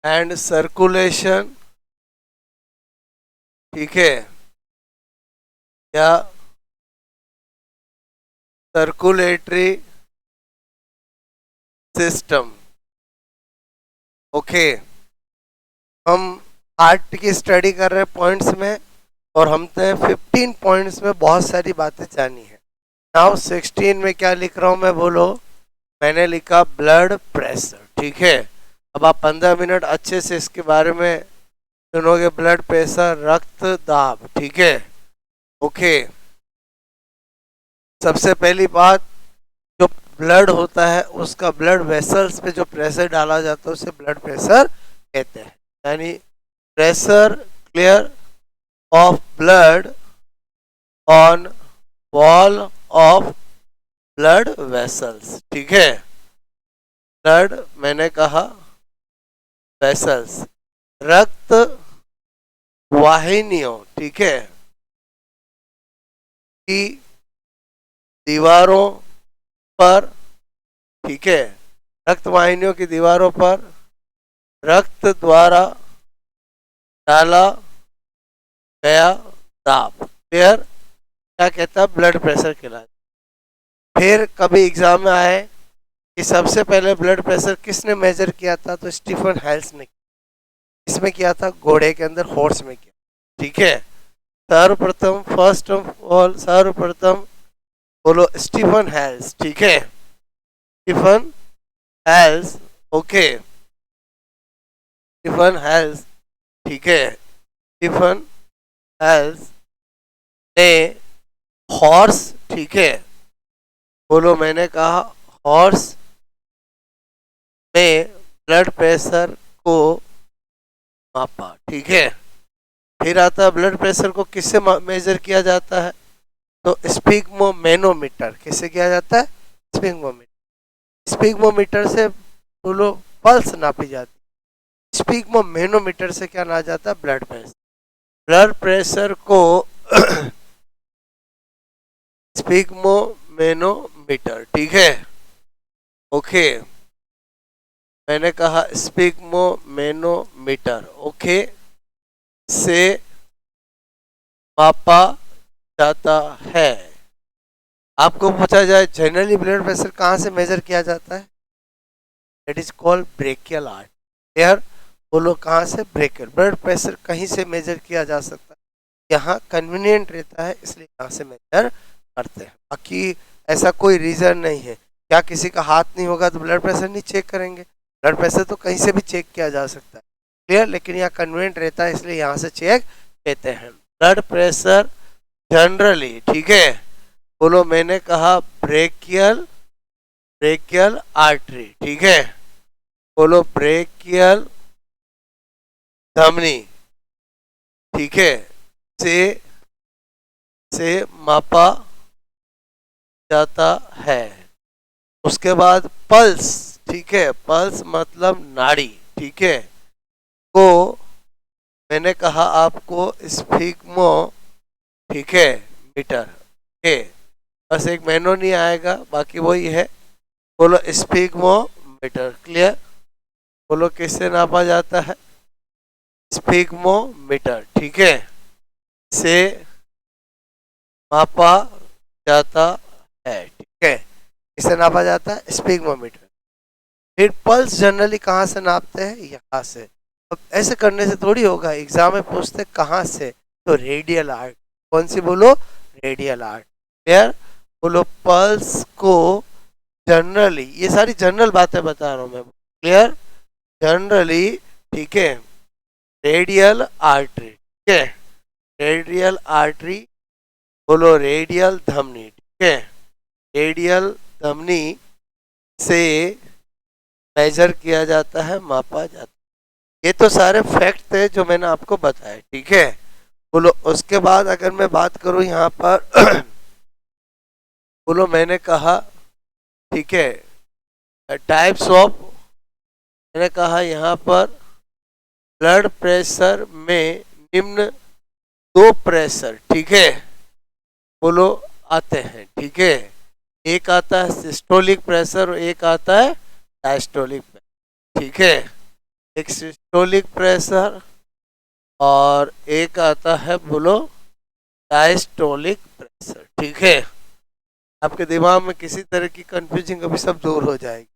And circulation, ठीक है, या सर्कुलेटरी सिस्टम। ओके, हम हार्ट की स्टडी कर रहे हैं पॉइंट्स में, और हमने 15 पॉइंट्स में बहुत सारी बातें जानी है। नाउ 16 में क्या लिख रहा हूं मैं, बोलो। मैंने लिखा ब्लड प्रेशर, ठीक है। अब आप 15 मिनट अच्छे से इसके बारे में सुनोगे। ब्लड प्रेशर, रक्त दाब, ठीक है। ओके, सबसे पहली बात, जो ब्लड होता है उसका ब्लड वेसल्स पे जो प्रेशर डाला जाता है उसे ब्लड प्रेशर कहते हैं। यानी pressure clear of blood on wall of blood vessels, ठीक है। ब्लड मैंने कहा वेसल्स, रक्त वाहिनियों, ठीक है, की दीवारों पर, ठीक है, रक्त वाहिनियों की दीवारों पर रक्त द्वारा डाला गया दाब, क्लियर, क्या कहता है, ब्लड प्रेशर कहलाता। फिर कभी एग्जाम में आए कि सबसे पहले ब्लड प्रेशर किसने मेजर किया था, तो स्टीफन हेल्स ने। इसमें किया था, घोड़े के अंदर, हॉर्स में किया, ठीक है। सर्वप्रथम, फर्स्ट ऑफ ऑल, सर्वप्रथम बोलो स्टीफन हेल्स, ठीक है। Stephen Hales, okay, Stephen Hales, ठीक है। स्टीफन हेल्स ने हॉर्स, ठीक है, बोलो, मैंने कहा हॉर्स में ब्लड प्रेशर को मापा, ठीक है। फिर आता है ब्लड प्रेशर को किससे मेजर किया जाता है, तो स्पिग्मोमेनोमीटर, किससे किया जाता है, स्पिग्मोमीटर। स्पिग्मोमीटर से बोलो पल्स नापी जाती है, स्पिग्मोमेनोमीटर से क्या ना जाता है, ब्लड प्रेशर। ब्लड प्रेशर को स्पिग्मोमेनोमीटर, ठीक है, ओके, मैंने कहा स्पिग्मोमेनोमीटर, ओके, से मापा जाता है। आपको पूछा जाए जनरली ब्लड प्रेशर कहाँ से मेजर किया जाता है, it is called brachial art. यार बोलो कहाँ से, ब्रेकियल। ब्लड प्रेशर कहीं से मेजर किया जा सकता है, यहाँ कन्वीनियंट रहता है इसलिए यहाँ से मेजर करते हैं, बाकी ऐसा कोई रीजन नहीं है। क्या किसी का हाथ नहीं होगा तो ब्लड प्रेशर नहीं चेक करेंगे, ब्लड प्रेशर तो कहीं से भी चेक किया जा सकता है, क्लियर। लेकिन यहाँ कन्वीनियंट रहता है इसलिए यहाँ से चेक कहते हैं। ब्लड प्रेशर जनरली, ठीक है, बोलो, मैंने कहा ब्रेकियल, ब्रेकियल आर्टरी, ठीक है, बोलो ब्रेकियल धमनी, ठीक है, से मापा जाता है। उसके बाद पल्स, ठीक है, पल्स मतलब नाड़ी, ठीक है, को मैंने कहा आपको स्पिग्मो, ठीक है, मीटर, के बस एक मेनू नहीं आएगा, बाकी वही है। बोलो स्पिग्मो मीटर, क्लियर। बोलो किससे नापा जाता है, स्पिग्मो मीटर, ठीक है, से मापा जाता है, ठीक है, इसे नापा जाता है स्पिग्मोमीटर। फिर पल्स जनरली कहाँ से नापते हैं, यहाँ से। अब ऐसे करने से थोड़ी होगा, एग्जाम में पूछते कहाँ से, तो रेडियल आर्ट। कौन सी बोलो, रेडियल आर्ट, क्लियर। बोलो पल्स को जनरली, ये सारी जनरल बातें बता रहा हूं मैं, क्लियर, जनरली, ठीक है, रेडियल आर्टरी, ठीक है, रेडियल आर्टरी, बोलो रेडियल धमनी, ठीक है, रेडियल धमनी से मेजर किया जाता है, मापा जाता है। ये तो सारे फैक्ट थे जो मैंने आपको बताए, ठीक है। बोलो उसके बाद अगर मैं बात करूं यहाँ पर बोलो मैंने कहा, ठीक है, टाइप्स ऑफ, मैंने कहा यहाँ पर ब्लड प्रेशर में निम्न दो प्रेशर, ठीक है, बोलो आते हैं, ठीक है। एक आता है सिस्टोलिक प्रेशर और एक आता है डायस्टोलिक प्रेशर, ठीक है। एक सिस्टोलिक प्रेशर और एक आता है बोलो डायस्टोलिक प्रेशर। ठीक है, आपके दिमाग में किसी तरह की कंफ्यूजिंग अभी सब दूर हो जाएगी,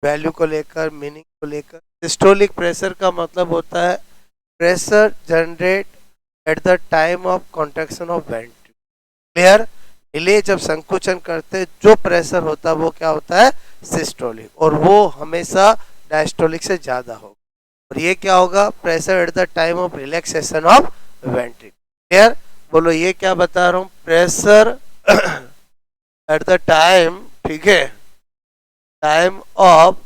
वैल्यू को लेकर, मीनिंग को लेकर। सिस्टोलिक प्रेशर का मतलब होता है pressure generate at the time of contraction of ventricle. Clear? हिले जब संकुचन करते जो प्रेशर होता है वो क्या होता है? सिस्टोलिक, और वो हमेशा डायस्टोलिक से ज्यादा होगा। और ये क्या होगा? Pressure at the time of relaxation of ventricle. Clear? बोलो ये क्या बता रहा हूं? प्रेशर एट द टाइम, ठीक है, टाइम ऑफ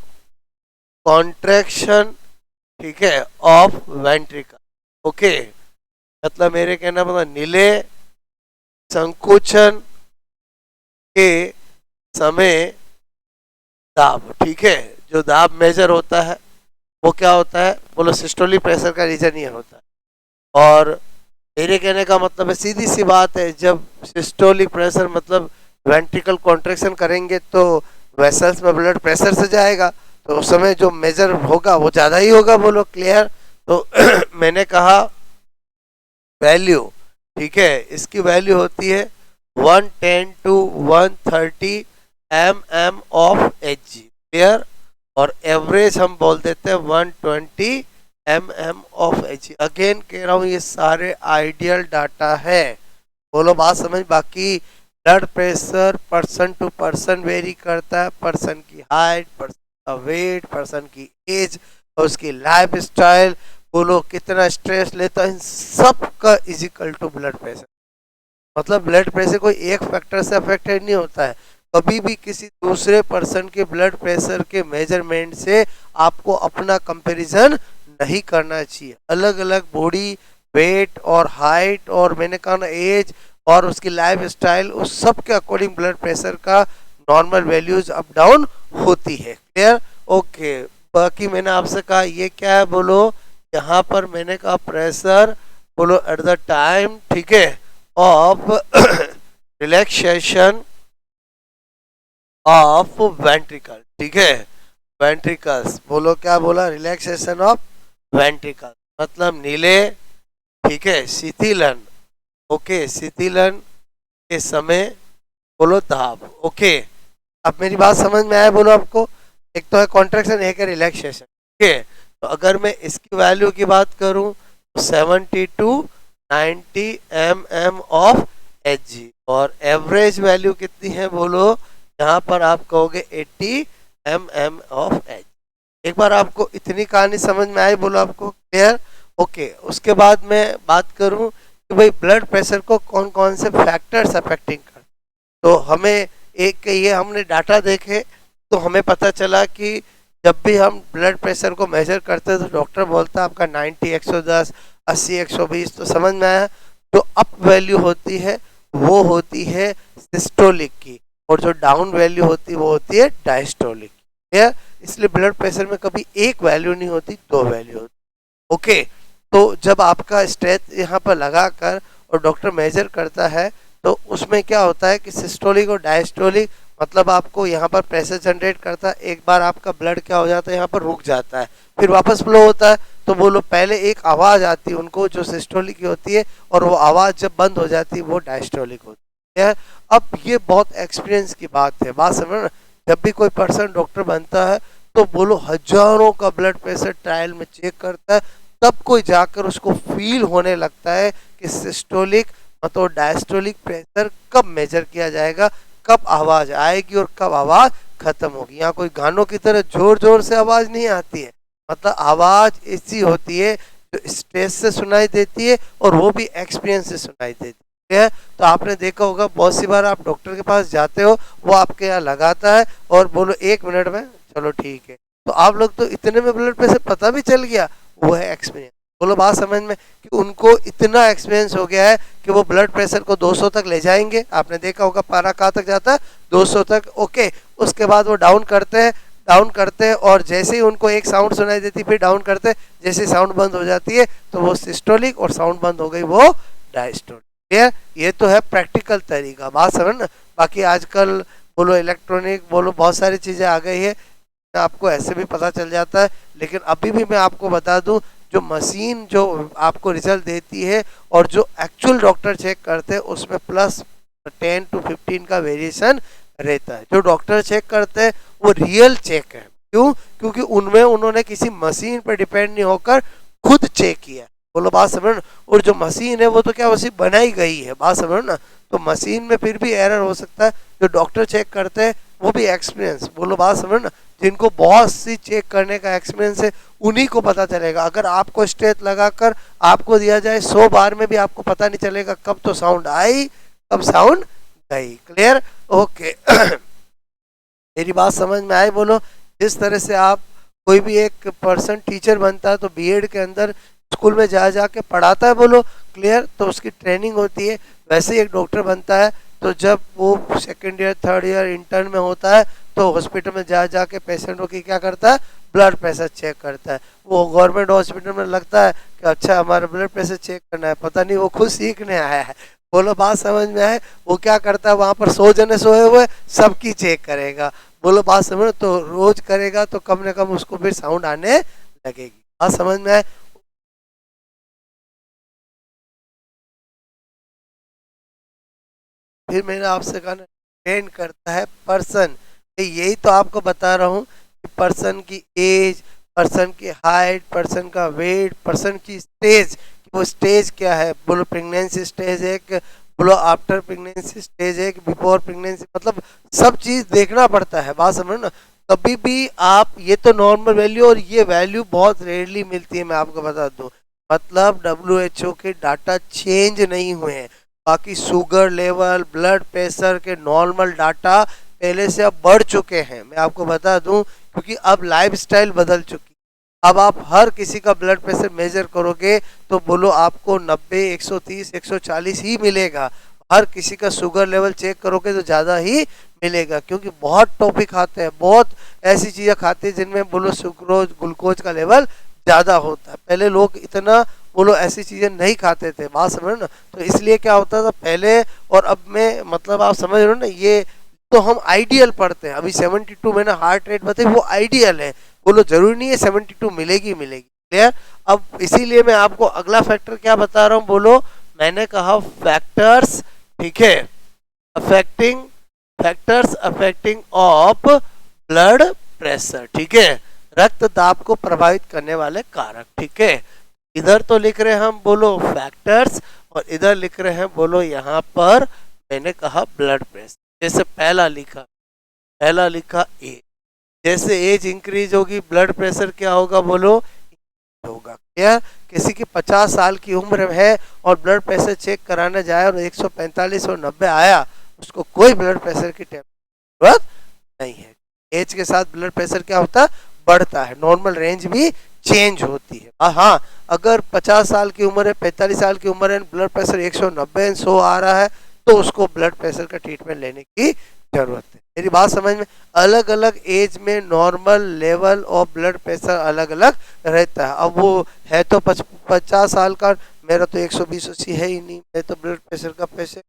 कॉन्ट्रैक्शन, ठीक है, ऑफ वेंट्रिकल। ओके, मतलब मेरे कहना मतलब नीले संकुचन के समय दाब, ठीक है, जो दाब मेजर होता है वो क्या होता है? बोलो सिस्टोलिक प्रेशर का रीजन ये होता है। और मेरे कहने का मतलब है, सीधी सी बात है, जब सिस्टोलिक प्रेशर मतलब वेंट्रिकल कॉन्ट्रैक्शन करेंगे तो वेसल्स में ब्लड प्रेशर से जाएगा, तो उस समय जो मेजर होगा वो ज़्यादा ही होगा। बोलो क्लियर? तो मैंने कहा वैल्यू, ठीक है, इसकी वैल्यू होती है 110 to 130 mm of Hg। Clear? और एवरेज हम बोल देते हैं 120 mm ऑफ Hg। अगेन कह रहा हूँ ये सारे आइडियल डाटा है। बोलो बात समझ? बाकी blood pressure person to person vary करता है, पर्सन की हाइट, पर्सन का वेट, पर्सन की एज और उसकी लाइफ स्टाइल, बोलो कितना स्ट्रेस लेता है, इन सब का is equal to blood pressure. मतलब ब्लड प्रेशर कोई एक फैक्टर से अफेक्टेड नहीं होता है। कभी भी किसी दूसरे पर्सन के ब्लड प्रेशर के मेजरमेंट से आपको अपना कंपैरिजन नहीं करना चाहिए। अलग अलग बॉडी वेट और हाइट और मैंने कहा ना एज और उसकी लाइफ स्टाइल, उस सब के अकॉर्डिंग ब्लड प्रेशर का नॉर्मल वैल्यूज अप डाउन होती है। क्लियर? ओके, बाकी मैंने आपसे कहा ये क्या है? बोलो यहाँ पर मैंने कहा प्रेशर, बोलो एट द टाइम, ठीक है, ऑफ रिलैक्सेशन ऑफ वेंट्रिकल। ठीक है, वेंट्रिकल्स, बोलो क्या बोला? रिलैक्सेशन ऑफ वेंट्रिकल मतलब नीले, ठीक है, शिथिलन। ओके, शिथिलन के समय बोलो दाब। ओके, अब मेरी बात समझ में आया? बोलो आपको, एक तो है कॉन्ट्रैक्शन, एक है रिलैक्सेशन। ठीक है, तो अगर मैं इसकी वैल्यू की बात करूं तो 70 to 90 mm ऑफ Hg, और एवरेज वैल्यू कितनी है? बोलो यहाँ पर आप कहोगे 80 mm ऑफ Hg। एक बार आपको इतनी कहानी समझ में आई? बोलो आपको क्लियर? ओके, उसके बाद मैं बात करूं कि भाई ब्लड प्रेशर को कौन कौन से फैक्टर्स अफेक्टिंग कर, तो हमें एक ये हमने डाटा देखे तो हमें पता चला कि जब भी हम ब्लड प्रेशर को मेजर करते हैं तो डॉक्टर बोलता है आपका 90 110 80 120, तो समझ में आया? जो अप वैल्यू होती है वो होती है सिस्टोलिक की, और जो डाउन वैल्यू होती है वो होती है डायस्टोलिक। ठीक, इसलिए ब्लड प्रेशर में कभी एक वैल्यू नहीं होती, दो वैल्यू होती। ओके, तो जब आपका स्ट्रेच यहाँ पर लगाकर और डॉक्टर मेजर करता है तो उसमें क्या होता है कि सिस्टोलिक और डायस्टोलिक मतलब आपको यहाँ पर प्रेशर जनरेट करता है, एक बार आपका ब्लड क्या हो जाता है यहाँ पर रुक जाता है, फिर वापस फ्लो होता है। तो बोलो पहले एक आवाज़ आती है उनको जो सिस्टोलिक की होती है, और वो आवाज़ जब बंद हो जाती है वो डायस्टोलिक होती है। अब ये बहुत एक्सपीरियंस की बात है, बात समझ ना? जब भी कोई पर्सन डॉक्टर बनता है तो बोलो हजारों का ब्लड प्रेशर ट्रायल में चेक करता है, तब कोई जाकर उसको फील होने लगता है कि सिस्टोलिक मतलब डायस्टोलिक प्रेशर कब मेजर किया जाएगा, कब आवाज आएगी और कब आवाज खत्म होगी। यहाँ कोई गानों की तरह जोर जोर से आवाज नहीं आती है, मतलब आवाज ऐसी होती है जो स्ट्रेस से सुनाई देती है और वो भी एक्सपीरियंस से सुनाई देती है। तो आपने देखा होगा बहुत सी बार आप डॉक्टर के पास जाते हो, वो आपके यहाँ लगाता है और बोलो 1 मिनट में चलो ठीक है, तो आप लोग तो इतने में ब्लड प्रेशर पता भी चल गया, वो है एक्सपीरियंस। बोलो बात समझ में कि उनको इतना एक्सपीरियंस हो गया है कि वो ब्लड प्रेशर को 200 तक ले जाएंगे। आपने देखा होगा पारा कहाँ तक जाता है? 200 तक। ओके, उसके बाद वो डाउन करते हैं और जैसे ही उनको एक साउंड सुनाई देती फिर डाउन करते हैं, जैसे साउंड बंद हो जाती है तो वो सिस्टोलिक और साउंड बंद हो गई वो डायस्टोलिक। क्लियर? ये तो है प्रैक्टिकल तरीका, बात समझ ना? बाकी आजकल बोलो इलेक्ट्रॉनिक बोलो बहुत सारी चीज़ें आ गई है, आपको ऐसे भी पता चल जाता है, लेकिन अभी भी मैं आपको बता दूं, जो मशीन जो आपको रिजल्ट देती है और जो एक्चुअल डॉक्टर चेक करते हैं उसमें +10 to 15 का वेरिएशन रहता है। जो डॉक्टर चेक करते हैं वो रियल चेक है। क्यों? क्योंकि उनमें उन्होंने किसी मशीन पर डिपेंड नहीं होकर खुद चेक किया। बोलो बात समझ ना। और जो मशीन है वो तो क्या मशीन बनाई गई है, बात समझ ना। तो मशीन में फिर भी एरर हो सकता है। जो डॉक्टर चेक करते हैं वो भी एक्सपीरियंस, बोलो बात समझ ना, जिनको बहुत सी चेक करने का एक्सपीरियंस है उन्हीं को पता चलेगा। अगर आपको स्ट्रेच लगाकर आपको दिया जाए 100 बार में भी आपको पता नहीं चलेगा कब तो साउंड आई कब साउंड गई। क्लियर? ओके। मेरी बात समझ में आई? बोलो। जिस तरह से आप कोई भी एक पर्सन टीचर बनता है तो बीएड के अंदर स्कूल में जा जाके पढ़ाता है, बोलो क्लियर, तो उसकी ट्रेनिंग होती है। वैसे ही एक डॉक्टर बनता है तो जब वो second year third year intern में होता है तो हॉस्पिटल में जा जाके पेशेंटों की क्या करता है, ब्लड प्रेशर चेक करता है। वो गवर्नमेंट हॉस्पिटल में लगता है कि अच्छा हमारा ब्लड प्रेशर चेक करना है, पता नहीं वो खुद सीखने आया है। बोलो बात समझ में आए? वो क्या करता है, वहां पर 100 जने सोए हुए सबकी चेक करेगा। बोलो बात समझ, तो रोज करेगा तो कम से कम उसको फिर साउंड आने लगेगी। बात समझ में आए? फिर मैंने आपसे कहा डिपेंड करता है पर्सन। यही तो आपको बता रहा हूँ कि पर्सन की एज, पर्सन की हाइट, पर्सन का वेट, पर्सन की स्टेज, वो स्टेज क्या है। बोलो प्रेगनेंसी स्टेज है कि बोलो आफ्टर प्रेगनेंसी स्टेज है कि बिफोर प्रेगनेंसी, मतलब सब चीज देखना पड़ता है। बात समझ ना। कभी भी आप ये तो नॉर्मल वैल्यू, और ये वैल्यू बहुत रेयरली मिलती है, मैं आपको बता दूं। मतलब WHO के डाटा चेंज नहीं हुए हैं। बाकी शुगर लेवल, ब्लड प्रेशर के नॉर्मल डाटा पहले से अब बढ़ चुके हैं, मैं आपको बता दूं, क्योंकि अब लाइफस्टाइल बदल चुकी। अब आप हर किसी का ब्लड प्रेशर मेजर करोगे तो बोलो आपको 90, 130, 140 ही मिलेगा। हर किसी का शुगर लेवल चेक करोगे तो ज़्यादा ही मिलेगा, क्योंकि बहुत टॉपिक खाते हैं, बहुत ऐसी चीज़ें खाते हैं जिनमें बोलो सुक्रोज ग्लूकोज का लेवल ज़्यादा होता है। पहले लोग इतना बोलो ऐसी चीज़ें नहीं खाते थे। बात समझ ना। तो इसलिए क्या होता था पहले और अब में, मतलब आप समझ रहे हो ना, ये तो हम आइडियल पढ़ते हैं। अभी 72 मैंने हार्ट रेट बताई, वो आइडियल है। बोलो जरूरी नहीं है 72 मिलेगी मिलेगी। क्लियर? अब इसीलिए मैं आपको अगला फैक्टर क्या बता रहा हूँ, बोलो मैंने कहा फैक्टर्स, ठीक है, affecting, factors affecting of blood pressure, ठीक है, रक्त दाब को प्रभावित करने वाले कारक। ठीक है, इधर तो लिख रहे हैं हम बोलो फैक्टर्स, और इधर लिख रहे हैं बोलो यहाँ पर मैंने कहा ब्लड प्रेशर। जैसे पहला लिखा एज, जैसे एज इंक्रीज होगी ब्लड प्रेशर क्या होगा, बोलो होगा। क्या किसी की 50 साल की उम्र है और ब्लड प्रेशर चेक कराने जाए और 145 और 90 आया, उसको कोई ब्लड प्रेशर की जरूरत नहीं है। एज के साथ ब्लड प्रेशर क्या होता है, बढ़ता है, नॉर्मल रेंज भी चेंज होती है। हाँ, अगर 50 साल की उम्र है, 45 साल की उम्र है, ब्लड प्रेशर 190 100 आ रहा है, तो उसको ब्लड प्रेशर का ट्रीटमेंट लेने की जरूरत है। मेरी बात समझ में? अलग अलग एज में normal level of blood pressure अलग अलग रहता है। अब वो है तो 50 साल का, मेरा तो 120-80 है ही नहीं, मैं तो ब्लड प्रेशर का पेशेंट।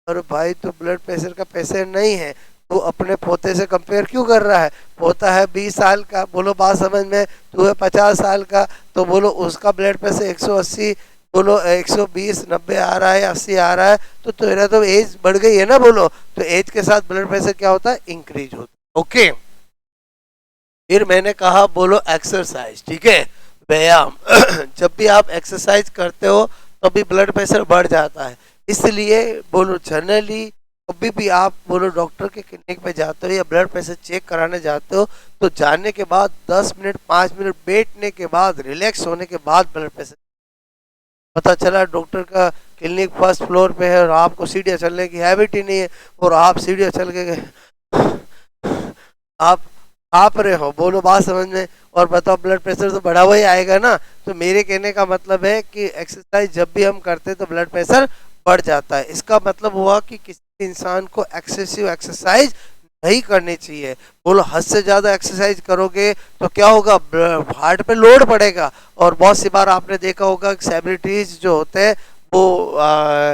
और भाई तो ब्लड प्रेशर का पेशेंट नहीं है, तू अपने पोते से कंपेयर क्यों कर रहा है? पोता है 20 साल का, बोलो बात समझ में, तू है 50 साल का, तो बोलो उसका ब्लड प्रेशर 180, बोलो 120 90 आ रहा है, 80 आ रहा है, तो तेरा तो एज बढ़ गई है ना। बोलो तो एज के साथ ब्लड प्रेशर क्या होता है, इंक्रीज होता है। ओके, फिर मैंने कहा बोलो एक्सरसाइज, ठीक है, व्यायाम। जब भी आप एक्सरसाइज करते हो तभी ब्लड प्रेशर बढ़ जाता है। इसलिए बोलो जनरली कभी भी आप बोलो डॉक्टर के क्लिनिक पे जाते हो या ब्लड प्रेशर चेक कराने जाते हो, तो जाने के बाद 10 मिनट 5 मिनट बैठने के बाद, रिलैक्स होने के बाद ब्लड प्रेशर। पता चला डॉक्टर का क्लिनिक फर्स्ट फ्लोर पे है और आपको सीढ़ियाँ चलने की हैबिट ही नहीं है, और आप सीढ़ियाँ चल के आप आप रहे हो, बोलो बात समझ में, और बताओ ब्लड प्रेशर तो बढ़ा हुआ ही आएगा ना। तो मेरे कहने का मतलब है कि एक्सरसाइज जब भी हम करते हैं तो ब्लड प्रेशर बढ़ जाता है। इसका मतलब हुआ कि किसी इंसान को एक्सेसिव एक्सरसाइज नहीं करनी चाहिए। बोलो हद से ज़्यादा एक्सरसाइज करोगे तो क्या होगा, हार्ट पे लोड पड़ेगा। और बहुत सी बार आपने देखा होगा सेलिब्रिटीज जो होते हैं वो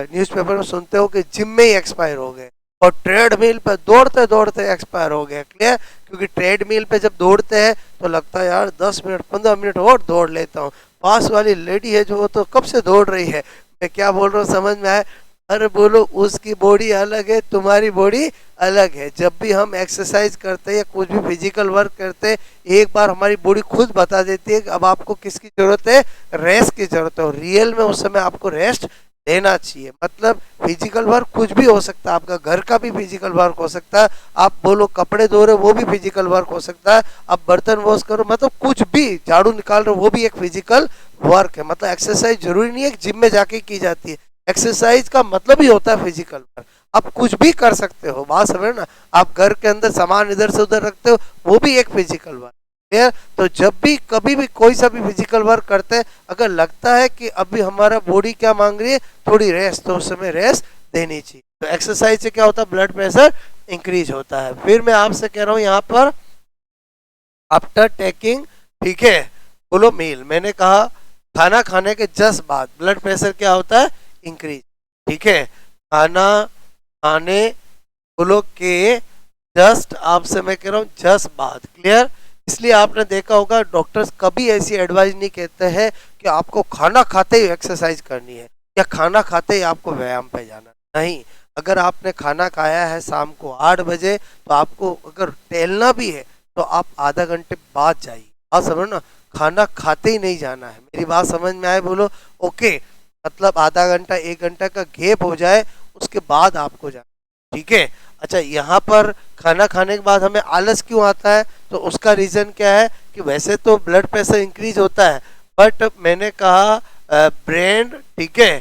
न्यूज़पेपर में सुनते हो कि जिम में ही एक्सपायर हो गए। और ट्रेडमिल पे दौड़ते दौड़ते एक्सपायर हो गया। क्लियर? क्योंकि ट्रेडमिल पे जब दौड़ते हैं तो लगता है यार 10 मिनट 15 मिनट और दौड़ लेता हूँ। पास वाली लेडी है जो वो तो कब से दौड़ रही है। मैं क्या बोल रहा हूँ समझ में आए? अरे बोलो, उसकी बॉडी अलग है, तुम्हारी बॉडी अलग है। जब भी हम एक्सरसाइज करते हैं या कुछ भी फिजिकल वर्क करते हैं, एक बार हमारी बॉडी खुद बता देती है कि अब आपको किसकी जरूरत है, रेस्ट की जरूरत है। और रियल में उस समय आपको रेस्ट देना चाहिए। मतलब फिजिकल वर्क कुछ भी हो सकता है, आपका घर का भी फिजिकल वर्क हो सकता है, आप बोलो कपड़े धो रहे हो वो भी फिजिकल वर्क हो सकता है, आप बर्तन वॉश करो, मतलब कुछ भी, झाड़ू निकाल रहे हो वो भी एक फिजिकल वर्क है। मतलब एक्सरसाइज जरूरी नहीं है कि जिम में जाके की जाती है। एक्सरसाइज का मतलब ही होता है फिजिकल वर्क। आप कुछ भी कर सकते हो, बात समझ ना। आप घर के अंदर सामान इधर से उधर रखते हो, वो भी एक फिजिकल वर्क है। तो जब भी कभी भी कोई सा भी फिजिकल वर्क करते हैं, अगर लगता है कि अभी हमारा बॉडी क्या मांग रही है, थोड़ी रेस्ट, तो उस समय रेस्ट देनी चाहिए। तो एक्सरसाइज से क्या होता है, ब्लड प्रेशर इंक्रीज होता है। फिर मैं आपसे कह रहा हूं यहाँ पर आफ्टर टेकिंग, ठीक है, बोलो मील, मैंने कहा खाना खाने के जस्ट बाद ब्लड प्रेशर क्या होता है, इंक्रीज। ठीक है, खाना खाने बोलो के जस्ट, आपसे मैं कह रहा हूँ जस्ट बाद। क्लियर? इसलिए आपने देखा होगा डॉक्टर्स कभी ऐसी एडवाइस नहीं कहते हैं कि आपको खाना खाते ही एक्सरसाइज करनी है या खाना खाते ही आपको व्यायाम पे जाना। नहीं, अगर आपने खाना खाया है शाम को 8 बजे, तो आपको अगर टहलना भी है तो आप आधा घंटे बाद जाइए। आप समझो ना, खाना खाते ही नहीं जाना है। मेरी बात समझ में आए? बोलो ओके। मतलब आधा घंटा 1 घंटा का गैप हो जाए, उसके बाद आपको जाना। ठीक है? अच्छा, यहाँ पर खाना खाने के बाद हमें आलस क्यों आता है? तो उसका रीज़न क्या है कि वैसे तो ब्लड प्रेशर इंक्रीज होता है, बट मैंने कहा ब्रेन, ठीक है,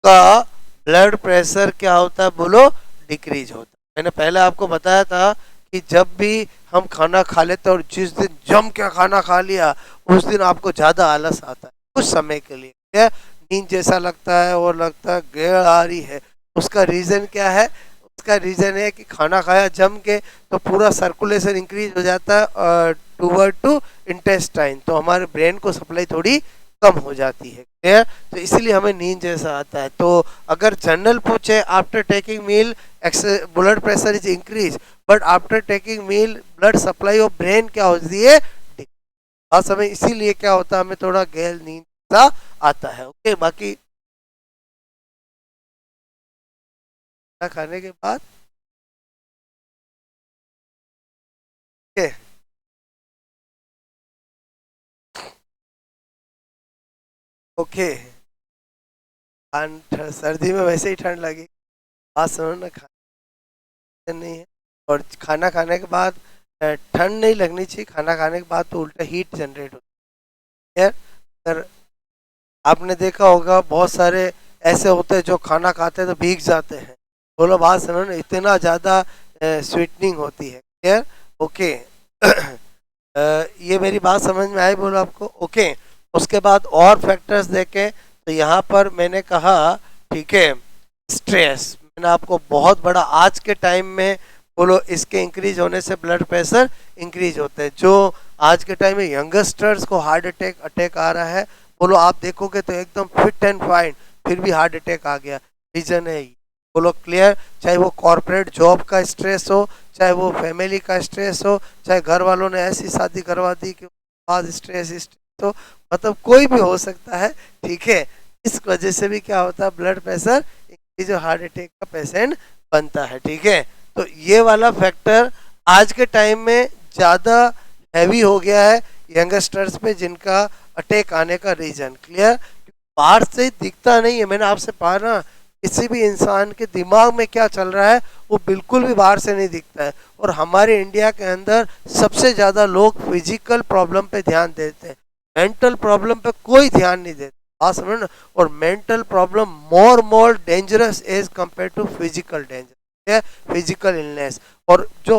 का ब्लड प्रेशर क्या होता है, बोलो डिक्रीज होता है। मैंने पहले आपको बताया था कि जब भी हम खाना खा लेते हैं और जिस दिन जम के खाना खा लिया, उस दिन आपको ज़्यादा आलस आता है कुछ समय के लिए, क्या नींद जैसा लगता है और लगता है गैर आ रही है। उसका रीज़न क्या है? उसका रीज़न है कि खाना खाया जम के तो पूरा सर्कुलेशन इंक्रीज हो जाता है टूवर्ड टू इंटेस्टाइन, तो हमारे ब्रेन को सप्लाई थोड़ी कम हो जाती है। क्लियर? तो इसीलिए हमें नींद जैसा आता है। तो अगर जनरल पूछे after taking meal blood pressure is increase, but after taking meal blood supply of brain क्या होती है, और समय, इसीलिए क्या होता है, हमें थोड़ा गहल नींद सा आता है। ओके, बाकी खाने के बाद ओके, ओके, सर्दी में वैसे ही ठंड लगी, बात समझो ना, खाना नहीं है। और खाना खाने के बाद ठंड नहीं लगनी चाहिए, खाना खाने के बाद तो उल्टा हीट जनरेट होती है। अगर आपने देखा होगा बहुत सारे ऐसे होते हैं जो खाना खाते हैं तो भीग जाते हैं, बोलो बात सुनो ना, इतना ज़्यादा स्वीटनिंग होती है। क्लियर? ओके। ये मेरी बात समझ में आई? बोलो आपको ओके। उसके बाद और फैक्टर्स देखें तो यहाँ पर मैंने कहा, ठीक है, स्ट्रेस, मैंने आपको बहुत बड़ा आज के टाइम में बोलो इसके इंक्रीज होने से ब्लड प्रेशर इंक्रीज होते हैं। जो आज के टाइम में यंगस्टर्स को हार्ट अटैक आ रहा है, बोलो आप देखोगे तो एकदम फिट एंड फाइन, फिर भी हार्ट अटैक आ गया। रीजन है ये, बोलो क्लियर? चाहे वो कॉर्पोरेट जॉब का स्ट्रेस हो, चाहे वो फैमिली का स्ट्रेस हो, चाहे घर वालों ने ऐसी शादी करवा दी कि बाद स्ट्रेस हो, मतलब कोई भी हो सकता है। ठीक है? इस वजह से भी क्या होता है, ब्लड प्रेशर जो हार्ट अटैक का पेशेंट बनता है। ठीक है? तो ये वाला फैक्टर आज के टाइम में ज़्यादा हैवी हो गया है यंगस्टर्स पे, जिनका अटैक आने का रीजन। क्लियर? बाहर से दिखता नहीं है। मैंने आपसे कहा ना, किसी भी इंसान के दिमाग में क्या चल रहा है वो बिल्कुल भी बाहर से नहीं दिखता है। और हमारे इंडिया के अंदर सबसे ज़्यादा लोग फिजिकल प्रॉब्लम पे ध्यान देते हैं, मेंटल प्रॉब्लम पे कोई ध्यान नहीं देते। बात समझ ना? और mental problem more dangerous as compare to physical danger, physical illness. और जो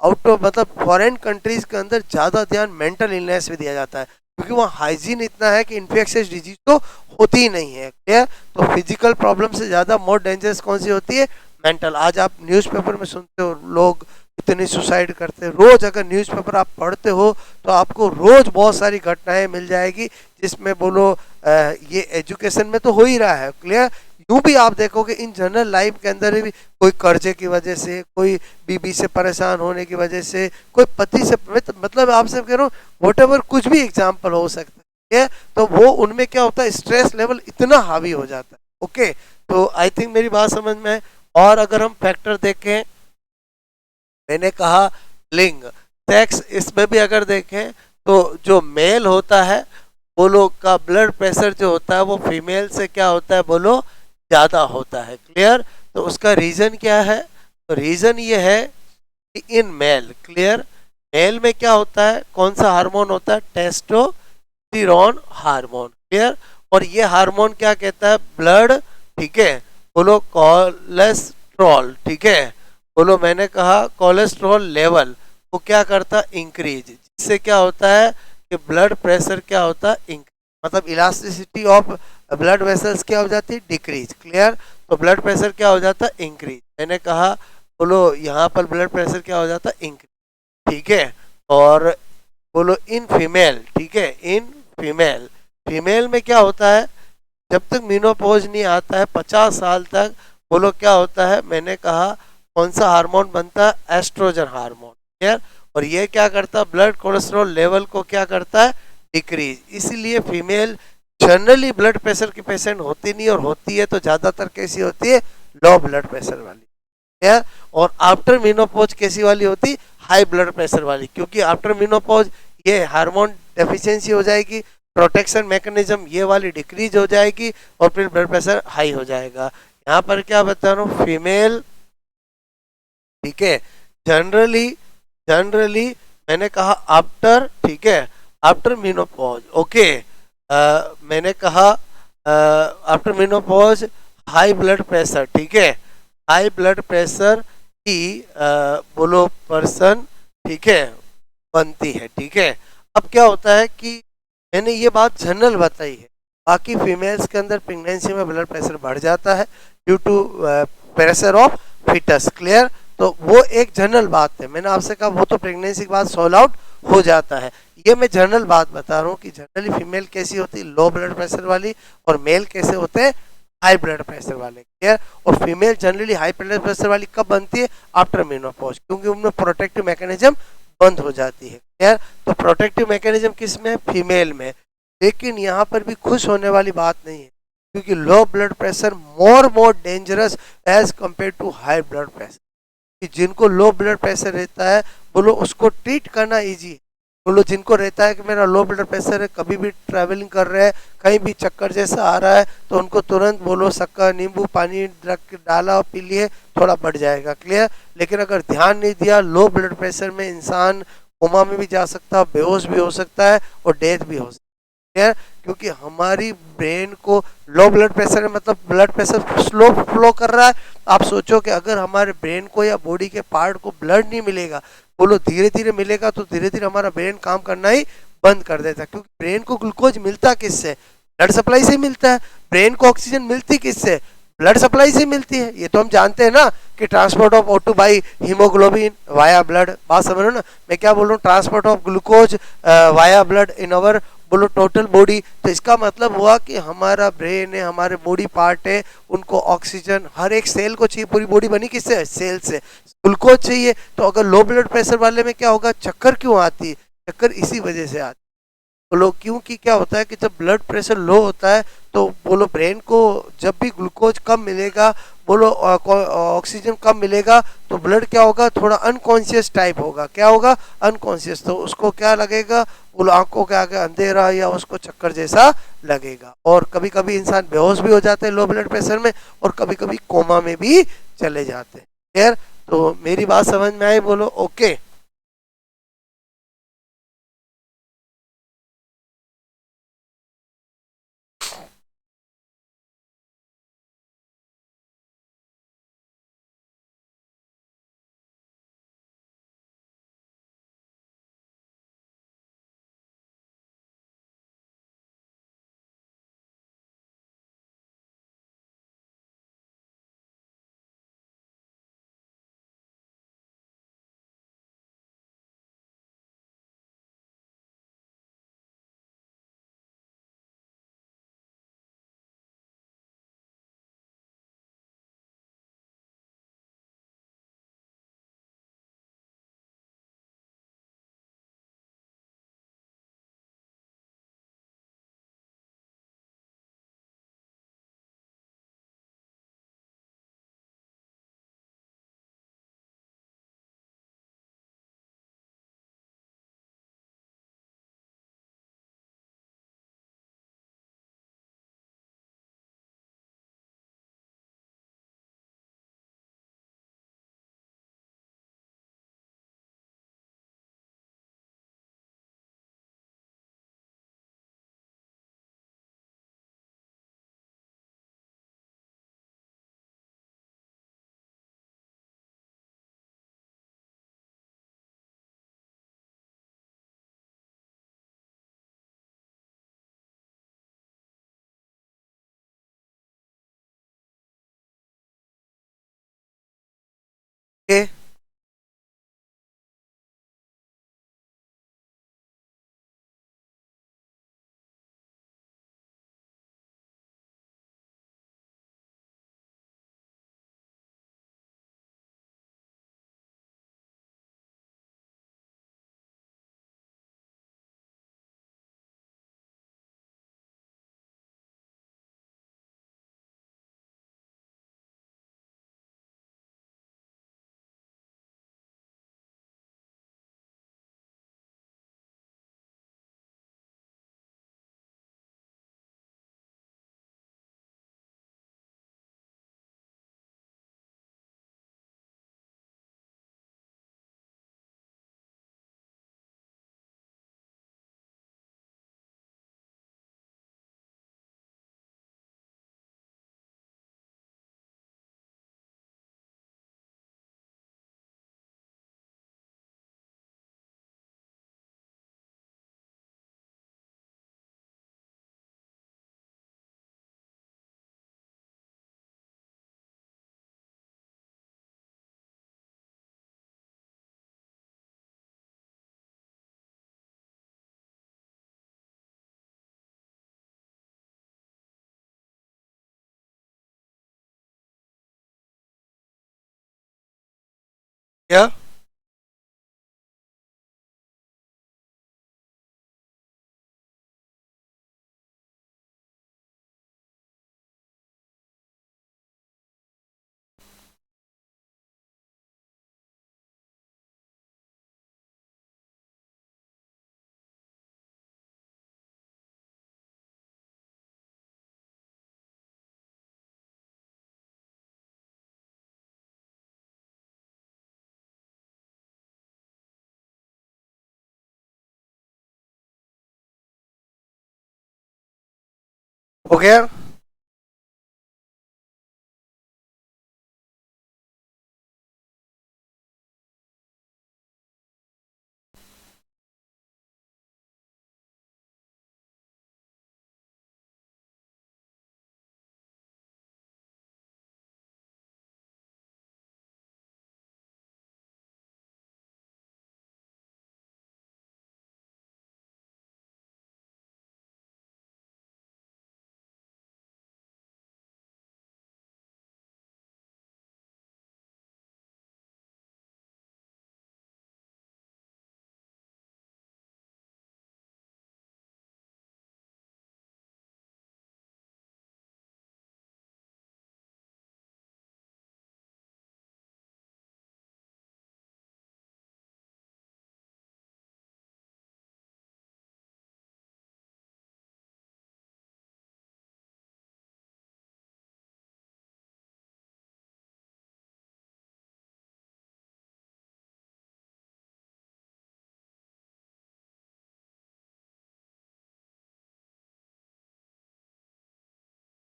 आउट ऑफ मतलब फॉरेन कंट्रीज के अंदर ज़्यादा ध्यान मेंटल इलनेस में दिया जाता है, क्योंकि वहाँ हाइजीन इतना है कि इन्फेक्शियस डिजीज तो होती ही नहीं है। क्लियर? तो फिजिकल प्रॉब्लम से ज़्यादा मोर डेंजरस कौन सी होती है, मेंटल। आज आप न्यूज़पेपर में सुनते हो लोग इतनी सुसाइड करते हैं, रोज अगर न्यूज़पेपर आप पढ़ते हो तो आपको रोज बहुत सारी घटनाएं मिल जाएगी जिसमें बोलो ये एजुकेशन में तो हो ही रहा है। क्लियर? यूं भी आप देखोगे इन जनरल लाइफ के अंदर भी कोई कर्जे की वजह से, कोई बीबी से परेशान होने की वजह से, कोई पति से, मतलब आपसे कह रहा हूँ वट एवर कुछ भी एग्जाम्पल हो सकता है, तो वो उनमें क्या होता है स्ट्रेस लेवल इतना हावी हो जाता है। ओके, तो आई थिंक मेरी बात समझ में है। और अगर हम फैक्टर देखें, मैंने कहा लिंग, सेक्स, इसमें भी अगर देखें तो जो मेल होता है वो लोग का ब्लड प्रेशर जो होता है वो फीमेल से क्या होता है बोलो, ज़्यादा होता है। क्लियर? तो उसका रीज़न क्या है? तो रीज़न ये है कि इन मेल, क्लियर, मेल में क्या होता है, कौन सा हार्मोन होता है, टेस्टोस्टेरोन हार्मोन। क्लियर? और ये हार्मोन क्या कहता है, ब्लड, ठीक है, बोलो कोलेस्ट्रॉल, ठीक है, बोलो मैंने कहा कोलेस्ट्रॉल लेवल को क्या करता, इंक्रीज, जिससे क्या होता है कि ब्लड प्रेशर क्या होता है, मतलब इलास्टिसिटी ऑफ ब्लड वेसल्स क्या हो जाती है, डिक्रीज। क्लियर? तो ब्लड प्रेशर क्या हो जाता है, इंक्रीज। मैंने कहा बोलो यहाँ पर ब्लड प्रेशर क्या हो जाता है, इंक्रीज, ठीक है। और बोलो इन फीमेल, ठीक है, इन फीमेल, फीमेल में क्या होता है, जब तक मीनोपॉज नहीं आता है 50 साल तक, बोलो क्या होता है, मैंने कहा कौन सा हार्मोन बनता है, एस्ट्रोजन हार्मोन। क्लियर? और ये क्या करता है, ब्लड कोलेस्ट्रॉल लेवल को क्या करता है, डिक्रीज। इसीलिए फीमेल जनरली ब्लड प्रेशर की पेशेंट होती नहीं, और होती है तो ज्यादातर कैसी होती है, लो ब्लड प्रेशर वाली। क्लियर? और आफ्टर मीनोपॉज कैसी वाली होती, हाई ब्लड प्रेशर वाली, क्योंकि आफ्टर मीनोपॉज ये हार्मोन डेफिशिएंसी हो जाएगी, प्रोटेक्शन मैकेनिज्म ये वाली डिक्रीज हो जाएगी, और फिर ब्लड प्रेशर हाई हो जाएगा। यहाँ पर क्या बता रहा हूँ, फीमेल, ठीक है, जनरली, जनरली मैंने कहा आफ्टर, ठीक है, आफ्टर मीनोपॉज, ओके, मैंने कहा after menopause high blood pressure, ठीक है, हाई ब्लड प्रेशर की बोलो पर्सन, ठीक है, बनती है। ठीक है, अब क्या होता है कि मैंने ये बात जनरल बताई है, बाकी फीमेल्स के अंदर प्रेगनेंसी में ब्लड प्रेशर बढ़ जाता है due to pressure of fits. Clear? तो वो एक जनरल बात है, मैंने आपसे कहा वो तो प्रेगनेंसी के बाद सॉल्व आउट हो जाता है, ये मैं जनरल बात बता रहा हूँ कि जनरली फीमेल कैसी होती है, लो ब्लड प्रेशर वाली, और मेल कैसे होते हैं, हाई ब्लड प्रेशर वाले। क्लियर? और female generally high blood pressure वाली कब बनती है, आफ्टर मेनोपॉज, क्योंकि उनमें प्रोटेक्टिव मैकेनिज्म बंद हो जाती है। क्लियर? तो प्रोटेक्टिव मैकेनिज्म किस में, फीमेल में। लेकिन यहाँ पर भी खुश होने वाली बात नहीं है, क्योंकि low blood pressure more dangerous as compare to high blood pressure. कि जिनको लो ब्लड प्रेशर रहता है, बोलो उसको ट्रीट करना इजी है। बोलो जिनको रहता है कि मेरा लो ब्लड प्रेशर है, कभी भी ट्रैवलिंग कर रहे हैं, कहीं भी चक्कर जैसा आ रहा है, तो उनको तुरंत बोलो शक्कर, नींबू पानी डाला और पी लिए, थोड़ा बढ़ जाएगा। क्लियर? लेकिन अगर ध्यान नहीं दिया, लो ब्लड प्रेशर में इंसान कोमा में भी जा सकता है, बेहोश भी हो सकता है, और डेथ भी हो सकता है। क्योंकि हमारी ब्रेन को लो ब्लड प्रेशर है, मतलब ब्लड प्रेशर स्लो फ्लो कर रहा है। आप सोचो कि अगर हमारे ब्रेन को या बॉडी के पार्ट को ब्लड नहीं मिलेगा, बोलो धीरे धीरे मिलेगा, तो धीरे धीरे हमारा ब्रेन काम करना ही बंद कर देता है। क्योंकि ब्रेन को ग्लूकोज मिलता किससे, ब्लड सप्लाई से मिलता है। ब्रेन को ऑक्सीजन मिलती किससे, ब्लड सप्लाई से मिलती है। ये तो हम जानते हैं ना कि transport of O2 by haemoglobin via blood. बात समझ रहे हो ना मैं क्या बोल रहा हूँ, transport of glucose via blood in our बोलो टोटल बॉडी। तो इसका मतलब हुआ कि हमारा ब्रेन है, हमारे बॉडी पार्ट है, उनको ऑक्सीजन हर एक सेल को चाहिए। पूरी बॉडी बनी किससे, सेल से, ग्लूकोज चाहिए। तो अगर लो ब्लड प्रेशर वाले में क्या होगा, चक्कर क्यों आती है, चक्कर इसी वजह से आती है। बोलो क्योंकि क्या होता है कि जब ब्लड प्रेशर लो होता है, तो बोलो ब्रेन को जब भी ग्लूकोज कम मिलेगा, बोलो ऑक्सीजन कम मिलेगा, तो ब्लड क्या होगा, थोड़ा अनकॉन्शियस टाइप होगा। क्या होगा, अनकॉन्शियस। तो उसको क्या लगेगा, बोलो आंखों के आगे अंधेरा, या उसको चक्कर जैसा लगेगा। और कभी कभी इंसान बेहोश भी हो जाते हैं लो ब्लड प्रेशर में, और कभी कभी कोमा में भी चले जाते हैं। क्लियर? तो मेरी बात समझ में आई, बोलो ओके। क्या? हो गया?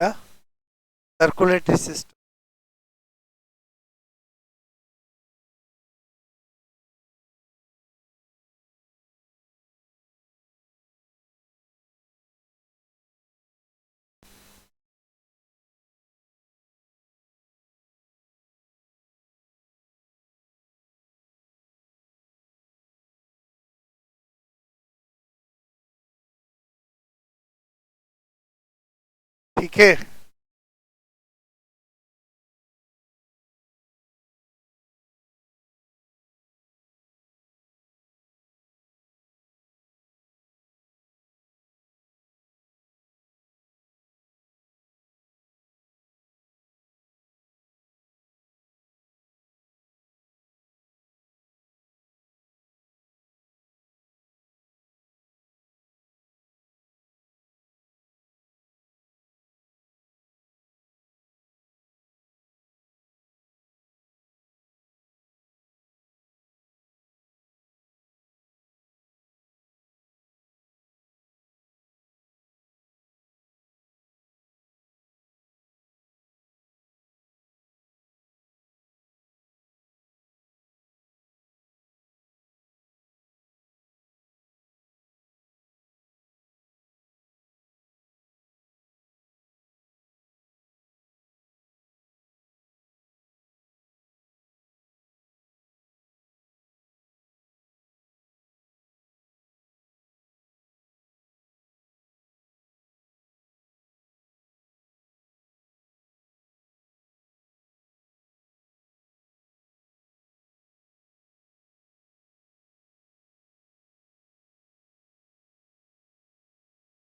क्या? Circulatory system. ठीक है।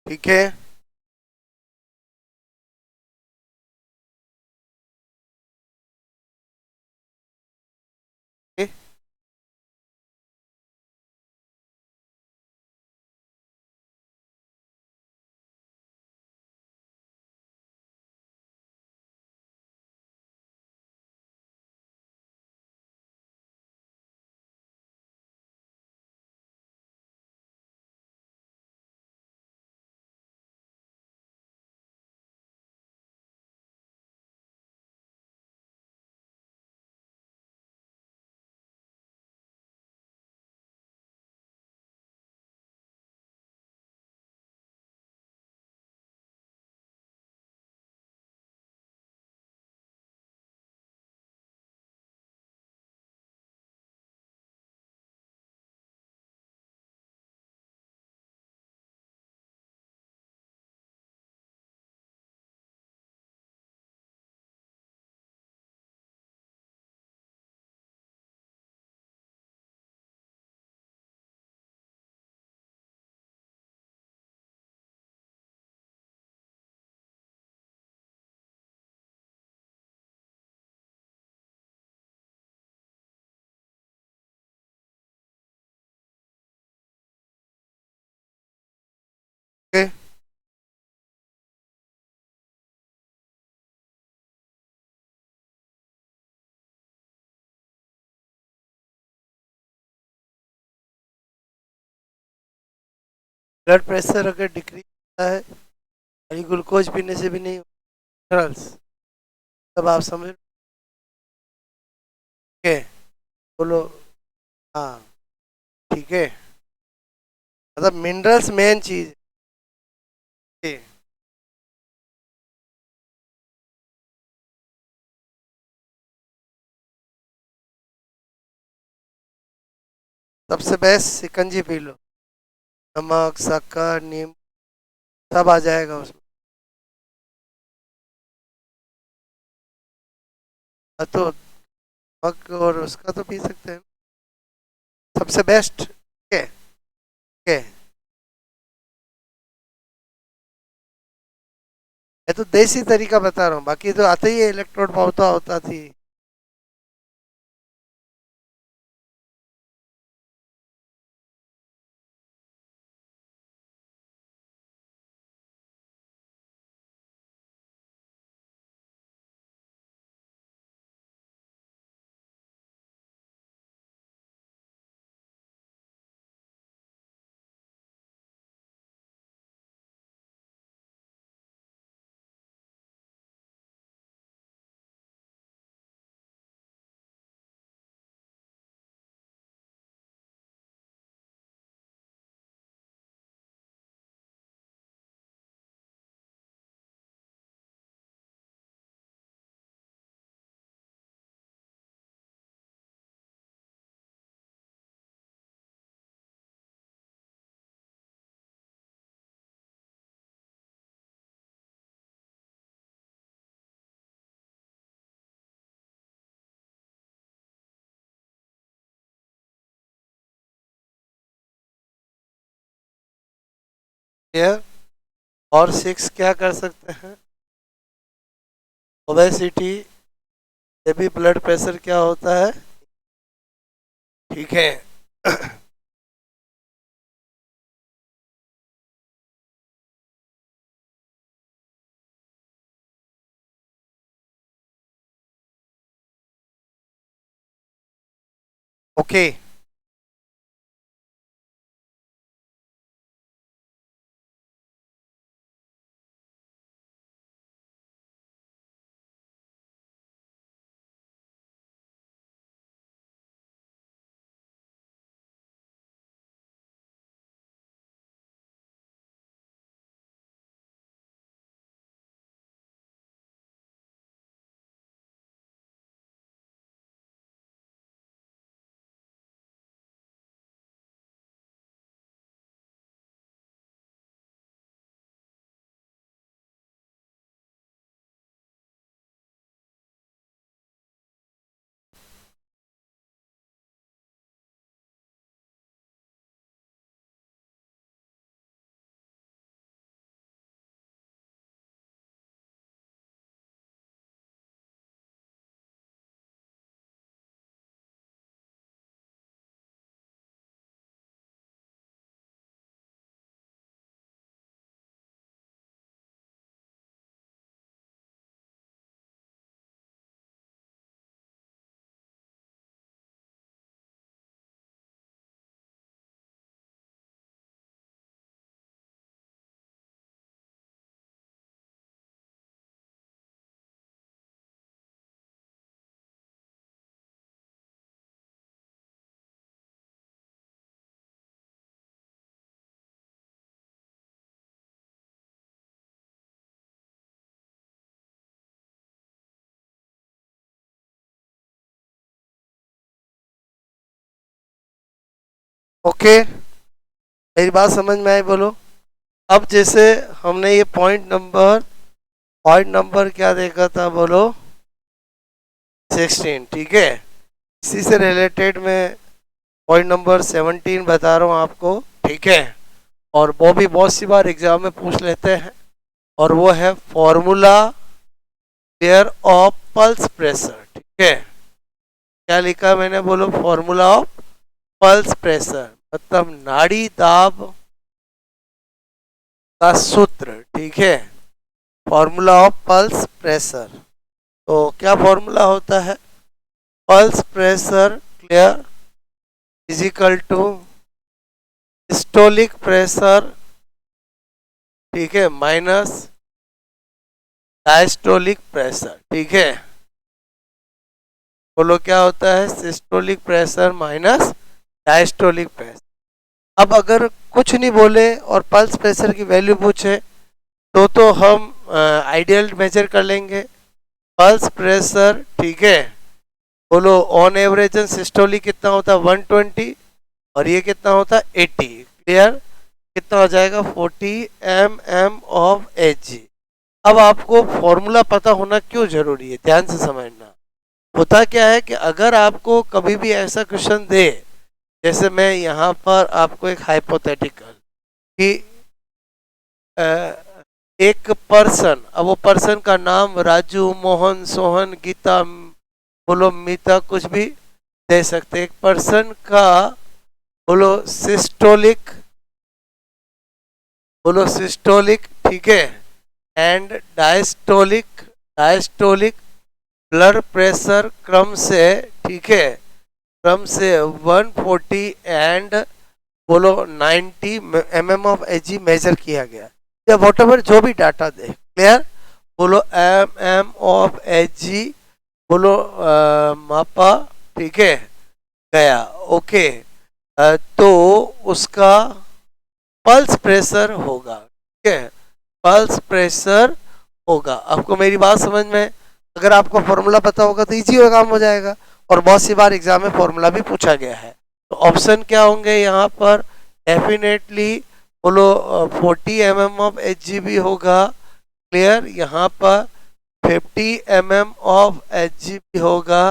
ठीक है। ब्लड प्रेशर अगर डिक्रीज होता है, खाली ग्लूकोज पीने से भी नहीं, मिनरल्स, तब आप समझ के बोलो। हाँ ठीक है, मतलब मिनरल्स मेन चीज है। सबसे बेस्ट शिकंजी पी लो, नमक शक्कर नीम सब आ जाएगा उसमें। तो नमक और उसका तो पी सकते हैं, सबसे बेस्ट। ठीक है, ठीक है। मैं तो देसी तरीका बता रहा हूँ, बाकी तो आते ही है, इलेक्ट्रोड पावता होता थी। क्लियर। और सिक्स क्या कर सकते हैं, ओबेसिटी, ये भी ब्लड प्रेशर क्या होता है, ठीक है। ओके, ओके, मेरी बात समझ में आई बोलो। अब जैसे हमने ये पॉइंट नंबर क्या देखा था बोलो, 16, ठीक है। इसी से रिलेटेड मैं पॉइंट नंबर 17 बता रहा हूँ आपको, ठीक है। और वो भी बहुत सी बार एग्जाम में पूछ लेते हैं, और वो है formula clear of pulse pressure, ठीक है। क्या लिखा मैंने बोलो, फॉर्मूला ऑफ पल्स प्रेशर, मतलब नाड़ी दाब का सूत्र, ठीक है। फॉर्मूला ऑफ पल्स प्रेशर, तो क्या फॉर्मूला होता है, pulse pressure clear is equal to systolic pressure ठीक है, माइनस डायस्टोलिक प्रेशर, ठीक है। बोलो क्या होता है, systolic pressure minus diastolic pressure. अब अगर कुछ नहीं बोले और पल्स प्रेशर की वैल्यू पूछे तो हम आइडियल मेजर कर लेंगे पल्स प्रेशर, ठीक है। बोलो ऑन एवरेज सिस्टोलिक कितना होता है 120 और ये कितना होता है 80, क्लियर। कितना हो जाएगा 40 mm ऑफ Hg। अब आपको फॉर्मूला पता होना क्यों जरूरी है, ध्यान से समझना। होता क्या है कि अगर आपको कभी भी ऐसा क्वेश्चन दे, जैसे मैं यहाँ पर आपको एक हाइपोथेटिकल कि एक पर्सन, अब वो पर्सन का नाम राजू, मोहन, सोहन, गीता, बोलो मीता, कुछ भी दे सकते। एक पर्सन का बोलो सिस्टोलिक, बोलो सिस्टोलिक, ठीक है, and diastolic, diastolic blood pressure क्रम से, ठीक है, क्रम से 140 एंड बोलो 90 mm ऑफ Hg मेजर किया गया, या वॉट एवर जो भी डाटा दे, क्लियर। बोलो mm ऑफ Hg बोलो मापा, ठीक है, गया, ओके। तो उसका पल्स प्रेशर होगा, ठीक है, पल्स प्रेशर होगा। आपको मेरी बात समझ में, अगर आपको फॉर्मूला पता होगा तो इजी काम हो जाएगा, और बहुत सी बार एग्जाम में फॉर्मूला भी पूछा गया है। तो ऑप्शन क्या होंगे यहाँ पर, डेफिनेटली बोलो 40 mm ऑफ Hg भी होगा, क्लियर। यहाँ पर 50 mm ऑफ Hg भी होगा,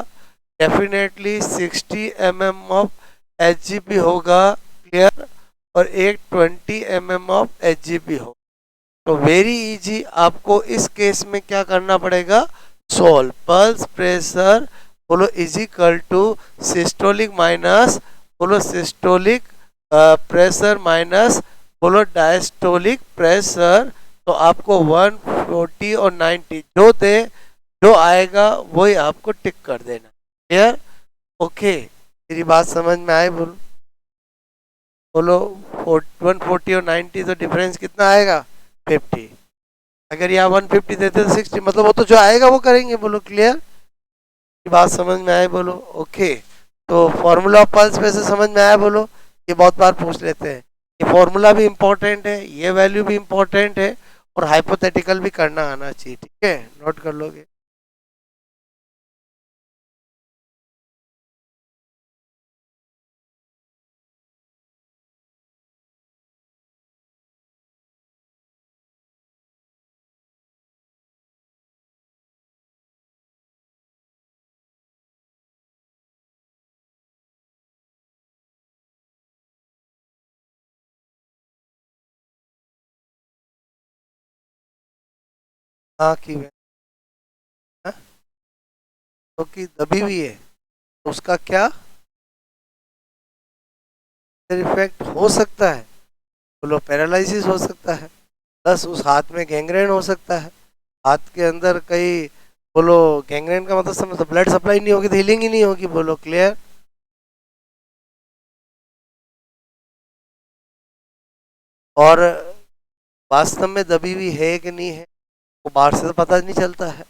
डेफिनेटली 60 mm ऑफ Hg भी होगा, क्लियर, और एक 20 mm ऑफ Hg भी होगा। तो वेरी इजी, आपको इस केस में क्या करना पड़ेगा, सोल्व पल्स प्रेशर बोलो is equal to systolic minus बोलो सिस्टोलिक प्रेशर माइनस बोलो डायस्टोलिक प्रेशर। तो आपको 140 और 90 जो दे, जो आएगा वही आपको टिक कर देना, क्लियर, ओके। मेरी बात समझ में आए, बोलो बोलो 140 और 90 तो डिफरेंस कितना आएगा 50। अगर यहाँ 150 देते तो 60, मतलब वो तो जो आएगा वो करेंगे, बोलो क्लियर, बात समझ में आए, बोलो ओके। तो फॉर्मूला ऑफ पल्स में से समझ में आया, बोलो। ये बहुत बार पूछ लेते हैं, ये फॉर्मूला भी इंपॉर्टेंट है, ये वैल्यू भी इंपॉर्टेंट है, और हाइपोथेटिकल भी करना आना चाहिए, ठीक है, नोट कर लोगे। हाँ की हाँ? तो की दबी हुई है, तो उसका क्या इफेक्ट हो सकता है, बोलो पैरालिसिस हो सकता है, प्लस उस हाथ में गैंग्रेन हो सकता है। हाथ के अंदर कई, बोलो गैंग्रेन का मतलब समझ, तो ब्लड सप्लाई नहीं होगी तो हीलिंग ही नहीं होगी, बोलो क्लियर। और वास्तव में दबी हुई है कि नहीं है वो बाहर से तो पता नहीं चलता है,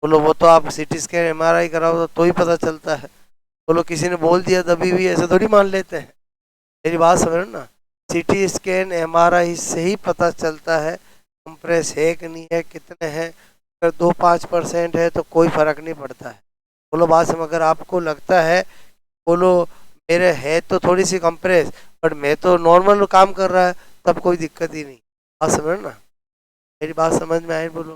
बोलो वो तो आप सीटी स्कैन एमआरआई कराओ तो ही पता चलता है। बोलो किसी ने बोल दिया दबी हुई, ऐसे थोड़ी मान लेते हैं, मेरी बात समझो ना। सीटी स्कैन एमआरआई से ही पता चलता है कंप्रेस है कि नहीं है, कितने हैं। अगर 2-5% है तो कोई फर्क नहीं पड़ता है, बोलो बात समझ। अगर आपको लगता है बोलो मेरे है तो थोड़ी सी कंप्रेस, बट मैं तो नॉर्मल काम कर रहा है, तब कोई दिक्कत ही नहीं, बात समझ ना, मेरी बात समझ में आई, बोलो।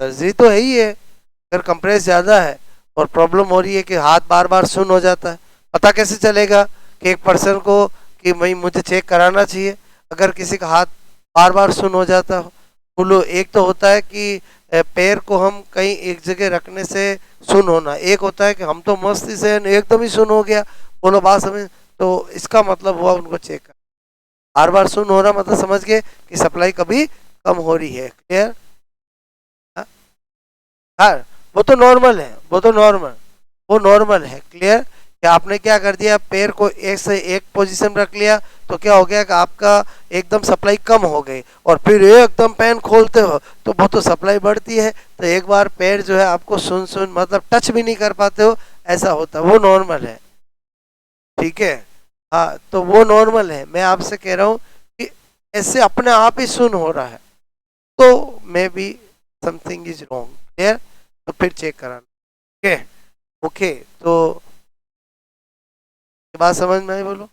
सर्जरी तो है ही है, अगर कंप्रेस ज़्यादा है और प्रॉब्लम हो रही है कि हाथ बार बार सुन हो जाता है, पता कैसे चलेगा कि एक पर्सन को कि भाई मुझे चेक कराना चाहिए। अगर किसी का हाथ बार बार सुन हो जाता हो, बोलो एक तो होता है कि पैर को हम कहीं एक जगह रखने से सुन होना, एक होता है कि हम तो मस्ती से एकदम ही सुन हो गया, बोलो बात समझ। तो इसका मतलब हुआ उनको चेक कर, बार बार सुन हो रहा मतलब समझ गए कि सप्लाई कभी कम हो रही है, क्लियर। हाँ, वो तो नॉर्मल है, वो तो नॉर्मल, वो नॉर्मल है, क्लियर। कि आपने क्या कर दिया, पैर को एक से एक पोजीशन रख लिया, तो क्या हो गया कि आपका एकदम सप्लाई कम हो गई और फिर एकदम पेन खोलते हो तो वो तो सप्लाई बढ़ती है, तो एक बार पैर जो है आपको सुन सुन मतलब टच भी नहीं कर पाते हो, ऐसा होता है, वो नॉर्मल है। ठीक है, हाँ तो वो नॉर्मल है। मैं आपसे कह रहा हूँ कि ऐसे अपने आप ही सुन हो रहा है तो may be something is wrong. Clear? तो फिर चेक कराना। ओके ओके, तो ये बात समझ में आई? बोलो।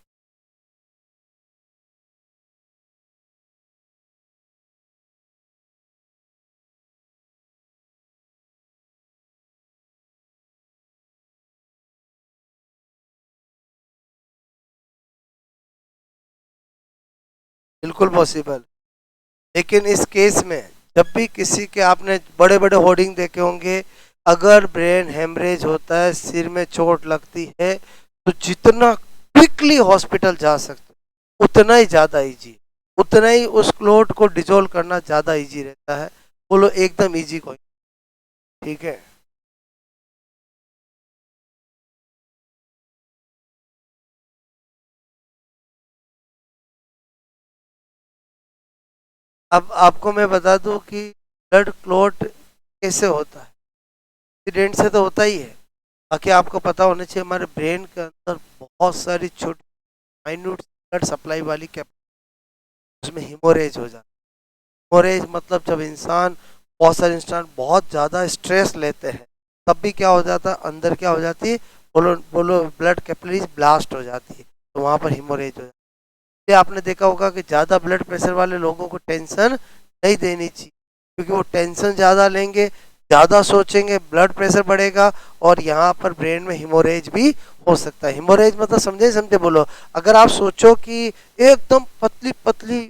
बिल्कुल पॉसिबल। लेकिन इस केस में जब भी किसी के आपने बड़े बड़े होर्डिंग देखे होंगे, अगर ब्रेन हेमरेज होता है, सिर में चोट लगती है, तो जितना क्विकली हॉस्पिटल जा सकते उतना ही ज़्यादा इजी, उतना ही उस क्लोट को डिजोल्व करना ज़्यादा इजी रहता है। बोलो एकदम इजी कोई। ठीक है, अब आपको मैं बता दूं कि ब्लड क्लॉट कैसे होता है। एक्सीडेंट से तो होता ही है, बाकी आपको पता होना चाहिए हमारे ब्रेन के अंदर बहुत सारी छोटी माइन्यूट ब्लड सप्लाई वाली उसमें हिमोरेज हो जाता है। हिमोरेज मतलब जब इंसान, बहुत सारे इंसान बहुत ज़्यादा स्ट्रेस लेते हैं तब भी क्या हो जाता है, अंदर क्या हो जाती है, बोलो बोलो, ब्लड कैपिलरीज ब्लास्ट हो जाती है, तो वहाँ पर हिमोरेज हो जाता है। ये आपने देखा होगा कि ज़्यादा ब्लड प्रेशर वाले लोगों को टेंशन नहीं देनी चाहिए, क्योंकि वो टेंशन ज़्यादा लेंगे, ज़्यादा सोचेंगे, ब्लड प्रेशर बढ़ेगा और यहाँ पर ब्रेन में हिमोरेज भी हो सकता है। हिमोरेज मतलब समझे समझे बोलो, अगर आप सोचो कि एकदम पतली पतली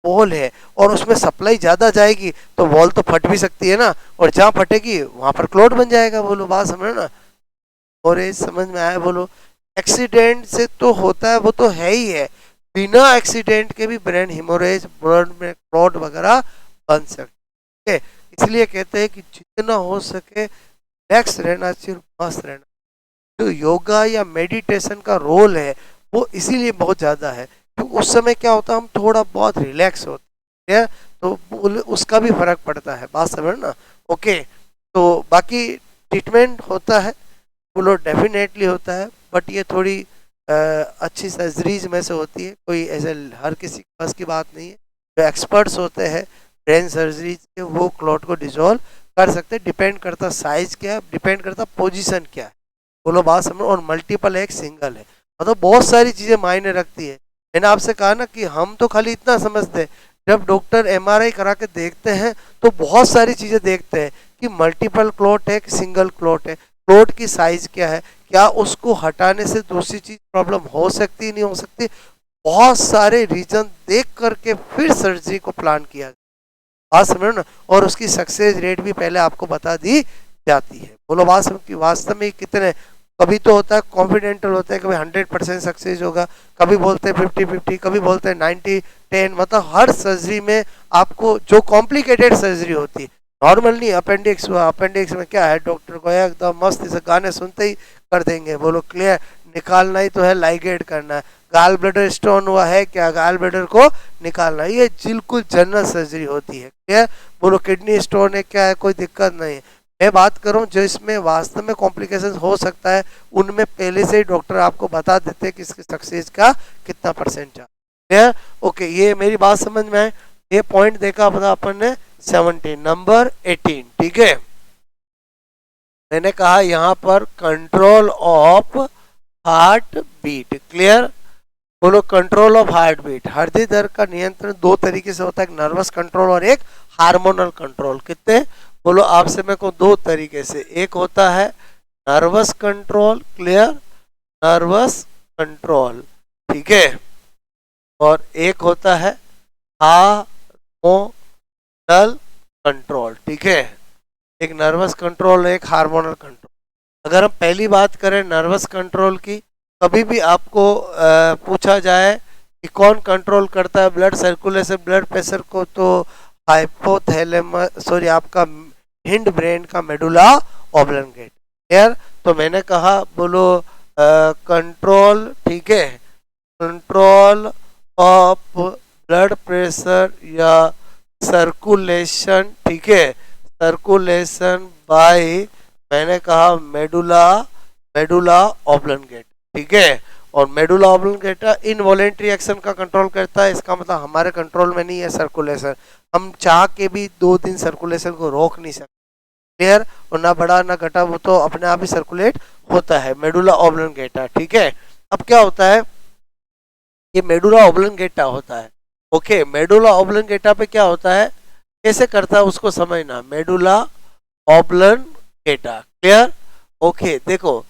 वॉल है और उसमें सप्लाई ज़्यादा जाएगी तो वॉल तो फट भी सकती है ना, और जहाँ फटेगी वहाँ पर क्लोट बन जाएगा। बोलो बात समझ ना? हिमोरेज समझ में आया? बोलो। एक्सीडेंट से तो होता है, वो तो है ही है, बिना एक्सीडेंट के भी ब्रेन हिमोरेज, ब्लड में क्लॉट वगैरह बन सकते हैं। इसलिए कहते हैं कि जितना हो सके रिलैक्स रहना चाहिए, मस्त रहना। जो योगा या मेडिटेशन का रोल है वो इसीलिए बहुत ज़्यादा है, क्योंकि उस समय क्या होता है, हम थोड़ा बहुत रिलैक्स होते हैं, तो उसका भी फर्क पड़ता है। बात समझ ना? ओके, तो बाकी ट्रीटमेंट होता है, वो डेफिनेटली होता है, बट ये थोड़ी अच्छी सर्जरीज में से होती है, कोई ऐसे हर किसी के बस की बात नहीं है। जो एक्सपर्ट्स होते हैं ब्रेन सर्जरीज के, वो क्लॉट को डिजोल्व कर सकते हैं। डिपेंड करता साइज क्या है, डिपेंड करता पोजीशन क्या है। बोलो बात समझो, और मल्टीपल है एक सिंगल है, मतलब बहुत सारी चीजें मायने रखती है। मैंने आपसे कहा ना कि हम तो खाली इतना समझते हैं, जब डॉक्टर एमआरआई करा के देखते हैं तो बहुत सारी चीजें देखते हैं कि मल्टीपल क्लॉट है कि सिंगल क्लॉट है, क्लॉट की साइज क्या है, क्या उसको हटाने से दूसरी चीज प्रॉब्लम हो सकती नहीं हो सकती, बहुत सारे रीजन देख करके फिर सर्जरी को प्लान किया। बात समझो ना? और उसकी सक्सेस रेट भी पहले आपको बता दी जाती है। बोलो बात समझ की वास्तव में कितने, कभी तो होता है कॉन्फिडेंटल होता है, कभी 100% सक्सेस होगा, कभी बोलते हैं 50-50, कभी बोलते हैं 90-10, मतलब हर सर्जरी में आपको जो कॉम्प्लिकेटेड सर्जरी होती है, नॉर्मल नहीं, अपेंडिक्स हुआ, अपेंडिक्स में क्या है, डॉक्टर को एकदम मस्त से गाने सुनते ही कर देंगे। बोलो क्लियर? निकालना ही तो है, लाइगेट करना है। गाल ब्लडर स्टोन हुआ है, क्या गाल ब्लडर को निकालना है, ये बिल्कुल जनरल सर्जरी होती है। क्लियर? बोलो किडनी स्टोन है, क्या है, कोई दिक्कत नहीं है। मैं बात करूं जो इसमें वास्तव में कॉम्प्लिकेशन हो सकता है, उनमें पहले से ही डॉक्टर आपको बता देते हैं कि इसकी सक्सेस का कितना परसेंट है। क्लियर? ओके, ये मेरी बात समझ में आए? ये पॉइंट देखा अपना अपन ने 17, नंबर 18। ठीक है, मैंने कहा यहाँ पर control of heartbeat. Clear? बोलो कंट्रोल ऑफ हार्ट बीट। हृदय दर का नियंत्रण दो तरीके से होता है, एक नर्वस कंट्रोल और एक हार्मोनल कंट्रोल। कितने? बोलो आपसे मेरे को दो तरीके से, एक होता है nervous control. Clear? Nervous control, ठीक है, और एक होता है हार्मोनल कंट्रोल। ठीक है, एक नर्वस कंट्रोल, एक हार्मोनल कंट्रोल। अगर हम पहली बात करें नर्वस कंट्रोल की, कभी भी आपको पूछा जाए कि कौन कंट्रोल करता है ब्लड सर्कुलेशन, ब्लड प्रेशर को, तो हाइपोथैलेमस, सॉरी, आपका हिंड ब्रेन का मेडुला ऑब्लंगेट। क्लियर? तो मैंने कहा बोलो कंट्रोल, ठीक है, कंट्रोल ऑफ ब्लड प्रेशर या सर्कुलेशन, ठीक है, सर्कुलेशन बाय, मैंने कहा मेडुला, मेडुला ऑब्लंगेटा, ठीक है। और मेडुला ऑब्लंगेटा इनवॉलेंट्री एक्शन का कंट्रोल करता है, इसका मतलब हमारे कंट्रोल में नहीं है सर्कुलेशन, हम चाह के भी 2 दिन सर्कुलेशन को रोक नहीं सकते, क्लियर। और ना बढ़ा ना घटा, वो तो अपने आप ही सर्कुलेट होता है, मेडुला ऑब्लंगेटा, ठीक है। अब क्या होता है, ये मेडुला ऑब्लंगेटा होता है, ओके। मेडुला ऑब्लंगेटा पे क्या होता है, कैसे करता है उसको समझना, मेडुला ऑब्लंगेटा, क्लियर, ओके। देखो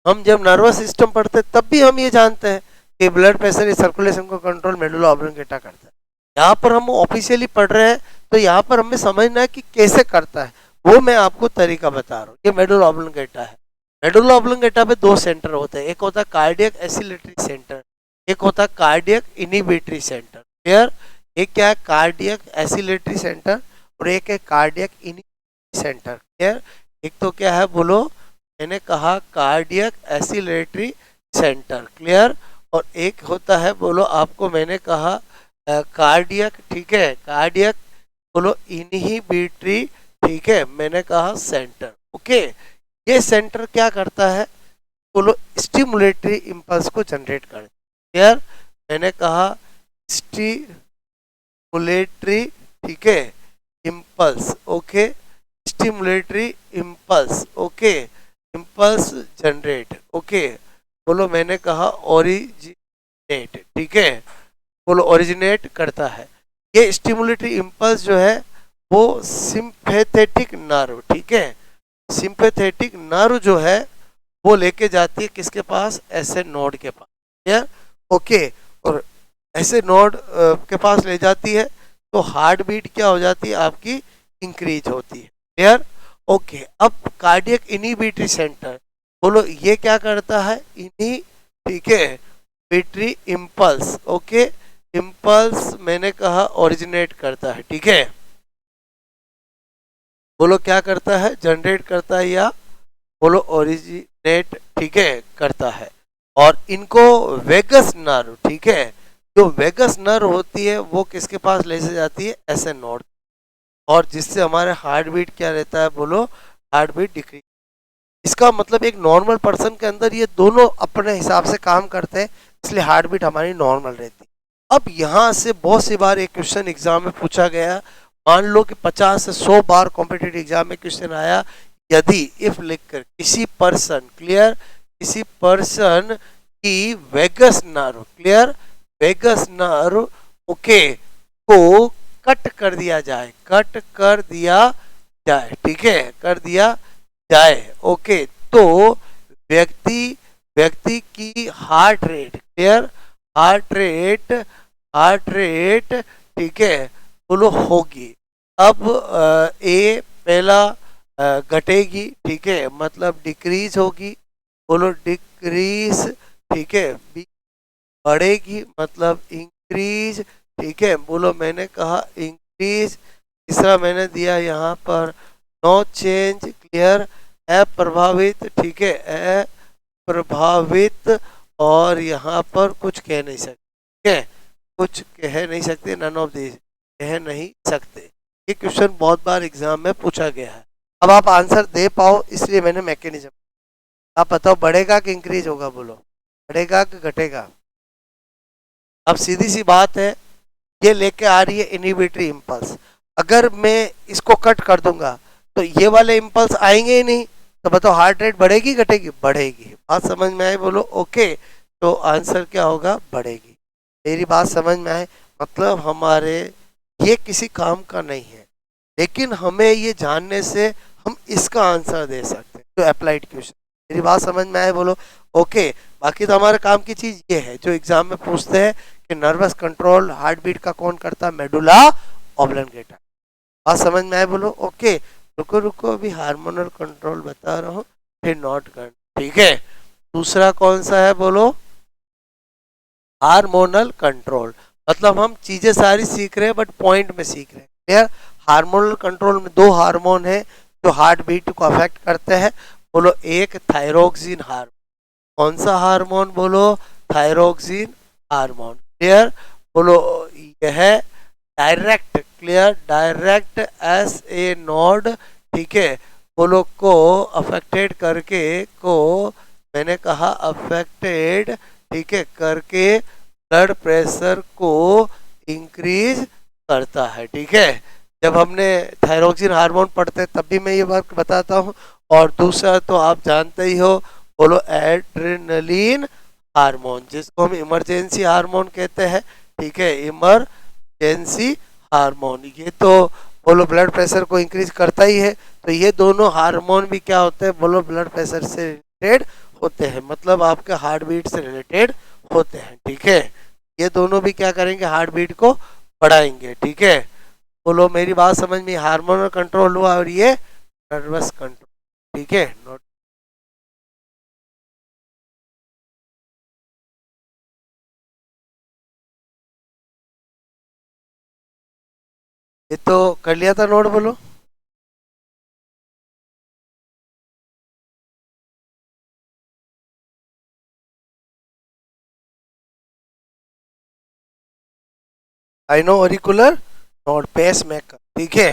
हम जब नर्वस सिस्टम पढ़ते तब भी हम ये जानते हैं कि ब्लड प्रेशर या सर्कुलेशन को कंट्रोल मेडुला ऑब्लंगेटा करता है। यहाँ पर हम ऑफिशियली पढ़ रहे हैं तो यहाँ पर हमें समझना है कि कैसे करता है, वो मैं आपको तरीका बता रहा हूँ। ये मेडुला ऑब्लंगेटा है। मेडुला ऑब्लंगेटा पे 2 सेंटर होते हैं, एक होता है कार्डियक एसिलेटरी सेंटर, एक होता है कार्डियक इनिबिटरी सेंटर, क्लियर। एक क्या है, कार्डियक एसिलेटरी सेंटर, और एक है कार्डियक इनिबिटरी सेंटर, क्लियर। एक तो क्या है बोलो, मैंने कहा कार्डियक एसिलेटरी सेंटर, क्लियर। और एक होता है बोलो आपको, मैंने कहा कार्डियक, ठीक है, कार्डियक बोलो इनहिबिटरी, ठीक है, मैंने कहा सेंटर, ओके। ये सेंटर क्या करता है बोलो, स्टिमुलेटरी इंपल्स को जनरेट कर, क्लियर। मैंने कहा स्टिमुलेटरी, ठीक है, impulse, okay, stimulatory impulse, okay, impulse generate, okay. बोलो मैंने कहा ओरिजिनेट, ठीक है, बोलो ओरिजिनेट करता है। ये स्टिमुलेटरी इंपल्स जो है वो सिंपैथेटिक नर्व, ठीक है, सिंपैथेटिक नर्व जो है वो लेके जाती है किसके पास, ऐसे नोड के पास, या ओके। और ऐसे नोड के पास ले जाती है तो हार्ट बीट क्या हो जाती है आपकी, इंक्रीज होती है, क्लियर, ओके। अब कार्डियक इनिबिटरी सेंटर, बोलो ये क्या करता है, इनी, ठीक है, बिटरी इंपल्स, ओके, इंपल्स मैंने कहा ओरिजिनेट करता है, ठीक है। बोलो क्या करता है, जनरेट करता है, या बोलो ओरिजिनेट, ठीक है, करता है। और इनको वेगस नर्व, ठीक है, जो वेगस नर्व होती है वो किसके पास ले जाती है, ऐसे नोड, और जिससे हमारे हार्ट बीट क्या रहता है बोलो, हार्ट बीट डिक्रीज। इसका मतलब एक नॉर्मल पर्सन के अंदर ये दोनों अपने हिसाब से काम करते हैं, इसलिए हार्ट बीट हमारी नॉर्मल रहती है। अब यहाँ से बहुत सी बार एक क्वेश्चन एग्जाम में पूछा गया, मान लो कि 50 से 100 बार कॉम्पिटिटिव एग्जाम में क्वेश्चन आया, यदि इफ लिखकर किसी पर्सन, क्लियर, किसी पर्सन की vagus nerve, clear, vagus nerve, okay, को कट कर दिया जाए, कट कर दिया जाए, ठीक है, कर दिया जाए, ओके, तो व्यक्ति, व्यक्ति की heart rate, clear, heart rate, heart rate, ठीक है, बोलो होगी। अब ए पहला घटेगी, ठीक है, मतलब डिक्रीज होगी, बोलो डिक्रीज, ठीक है। बी बढ़ेगी मतलब इंक्रीज, ठीक है, बोलो मैंने कहा इंक्रीज। तीसरा मैंने दिया यहाँ पर नो चेंज, क्लियर, अप्रभावित, ठीक है, अप्रभावित, और यहाँ पर कुछ कह नहीं सकते, ठीक है, कुछ कह नहीं सकते, नन ऑफ दिस, कह नहीं सकते। ये क्वेश्चन बहुत बार एग्जाम में पूछा गया है। अब आप आंसर दे पाओ इसलिए मैंने मैकेनिज्म, आप बताओ बढ़ेगा कि इंक्रीज होगा, बोलो बढ़ेगा कि घटेगा। अब सीधी सी बात है, ये लेके आ रही है इनहिबिटरी इंपल्स, अगर मैं इसको कट कर दूंगा तो ये वाले इंपल्स आएंगे ही नहीं, तो बताओ हार्ट रेट बढ़ेगी घटेगी, बढ़ेगी। बात समझ में आए बोलो, ओके। तो आंसर क्या होगा, बढ़ेगी। मेरी बात समझ में आए, मतलब हमारे ये किसी काम का नहीं है, लेकिन हमें ये जानने से हम इसका आंसर दे सकते हैं, जो अप्लाइड क्वेश्चन। मेरी बात समझ में आए बोलो, ओके। बाकी तो हमारे काम की चीज ये है जो एग्जाम में पूछते हैं कि नर्वस कंट्रोल हार्ट बीट का कौन करता है, मेडुला ऑब्लंगेटा। बात समझ में आए बोलो, ओके। रुको रुको, अभी हार्मोनल कंट्रोल बता रहा हूँ, फिर नोट कर, ठीक है। दूसरा कौन सा है बोलो, हार्मोनल कंट्रोल, मतलब हम चीजें सारी सीख रहे हैं बट पॉइंट में सीख रहे हैं, क्लियर। हार्मोनल कंट्रोल में 2 हार्मोन है जो हार्ट बीट को अफेक्ट करते हैं, बोलो एक थायरोक्सिन हार्मोन, कौन सा हार्मोन बोलो, थायरोक्सिन हार्मोन, क्लियर। बोलो यह direct, clear, direct S A node, ठीक है, बोलो को अफेक्टेड करके, को मैंने कहा अफेक्टेड, ठीक है, करके ब्लड प्रेशर को इंक्रीज करता है, ठीक है। जब हमने थायरोक्सिन हार्मोन पढ़ते हैं तब भी मैं ये बात बताता हूँ। और दूसरा तो आप जानते ही हो, बोलो एड्रेनलिन हार्मोन, जिसको हम इमरजेंसी हार्मोन कहते हैं, ठीक है, इमरजेंसी हार्मोन, ये तो बोलो ब्लड प्रेशर को इंक्रीज करता ही है। तो ये दोनों हार्मोन भी क्या होते हैं, बोलो ब्लड प्रेशर से रिलेटेड होते हैं, मतलब आपके हार्ट बीट से रिलेटेड होते हैं, ठीक है। ये दोनों भी क्या करेंगे, हार्ट बीट को बढ़ाएंगे, ठीक है। बोलो मेरी बात समझ में, हार्मोनल कंट्रोल हुआ और ये नर्वस कंट्रोल, ठीक है। नोट, ये तो कर लिया था नोट, बोलो। I know auricular node, pacemaker, ठीक है।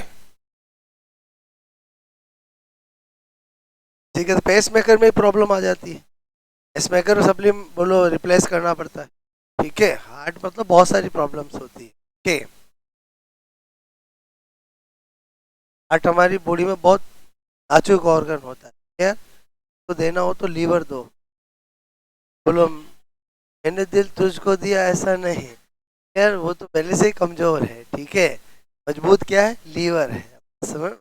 ठीक है, तो पेस मेकर में प्रॉब्लम आ जाती है, पेस मेकर सप्ली बोलो रिप्लेस करना पड़ता है, ठीक है। हार्ट मतलब बहुत सारी प्रॉब्लम्स होती है, ठीक है। हार्ट हमारी बॉडी में बहुत नाजुक ऑर्गन होता है यार, तो देना हो तो लीवर दो, बोलो मैंने दिल तुझको दिया ऐसा नहीं, यार वो तो पहले से ही कमजोर है, ठीक है। मजबूत क्या है, लीवर है, समझ।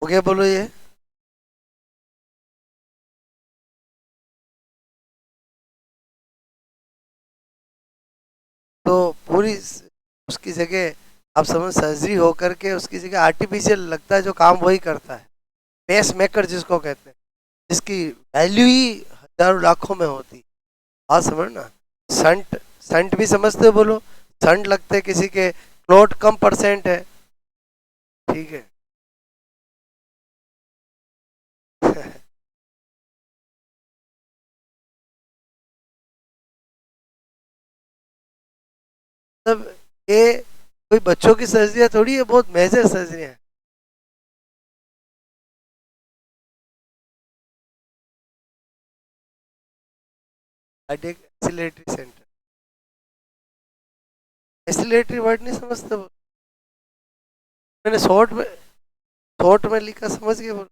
हो गया, बोलो ये। तो पूरी उसकी जगह आप समझ, सर्जरी होकर के उसकी जगह आर्टिफिशियल लगता है, जो काम वही करता है, पेस मेकर जिसको कहते हैं, जिसकी वैल्यू ही हजारों लाखों में होती है, बात समझ ना। संट, संट भी समझते हो, बोलो संट लगते हैं किसी के, क्लोट कम परसेंट है, ठीक है। मतलब ये कोई बच्चों की सर्जरी थोड़ी है, बहुत मेजर सर्जरी है। कार्डियक एक्सीलरेटरी सेंटर, एक्सीलरेटरी वर्ड नहीं समझते वो? मैंने शॉर्ट में लिखा, समझ गए, वो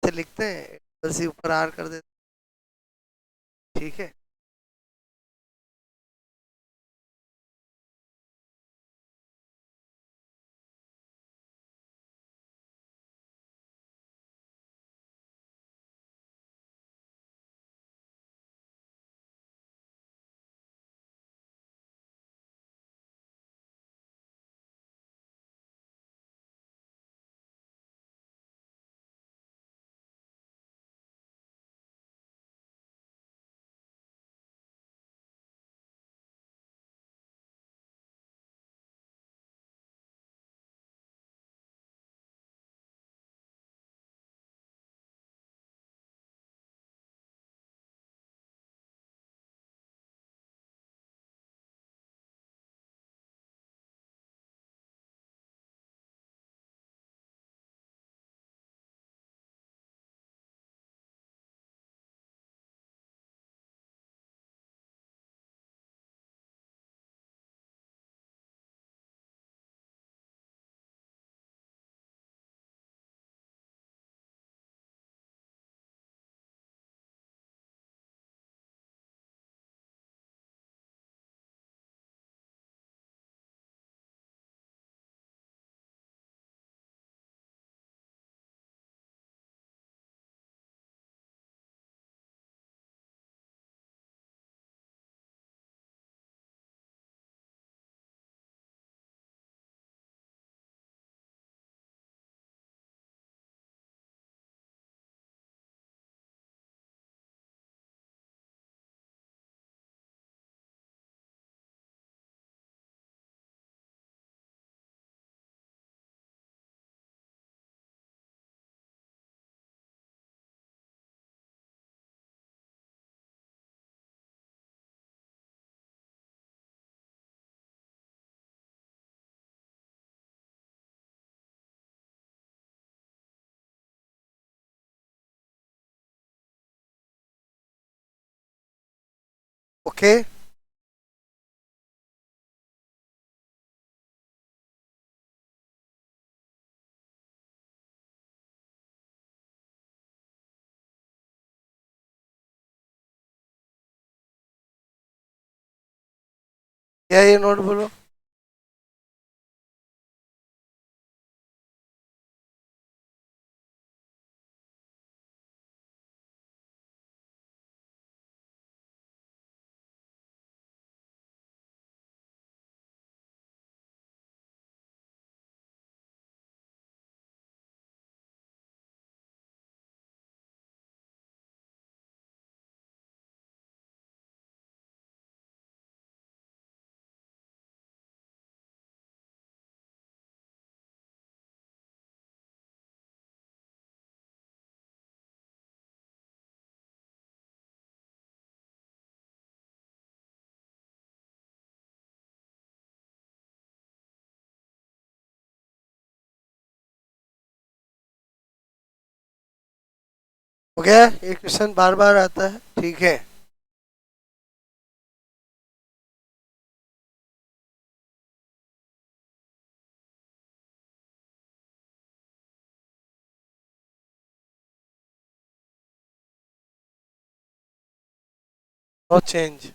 से लिखते हैं, सी ऊपर आर कर देते, ठीक है। ओके। क्या ये नोट बोलो? हो गया? ये क्वेश्चन बार बार आता है, ठीक है। No change.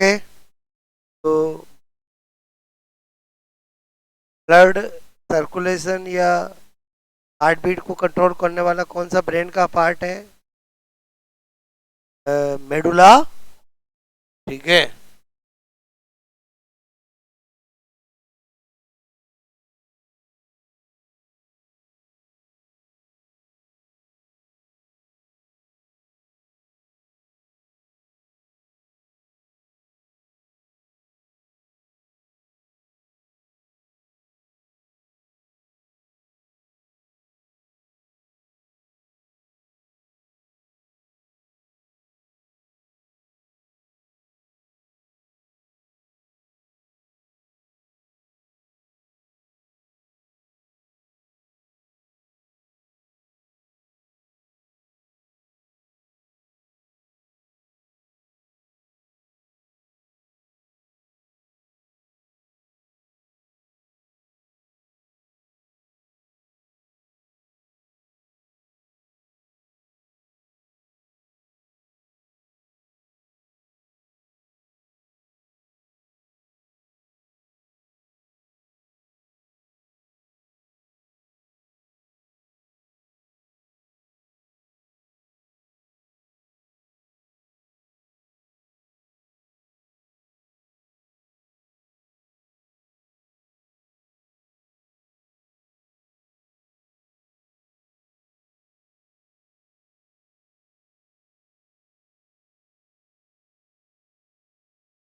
ओके, तो ब्लड सर्कुलेशन या हार्ट बीट को कंट्रोल करने वाला कौन सा ब्रेन का पार्ट है? मेडुला, ठीक है।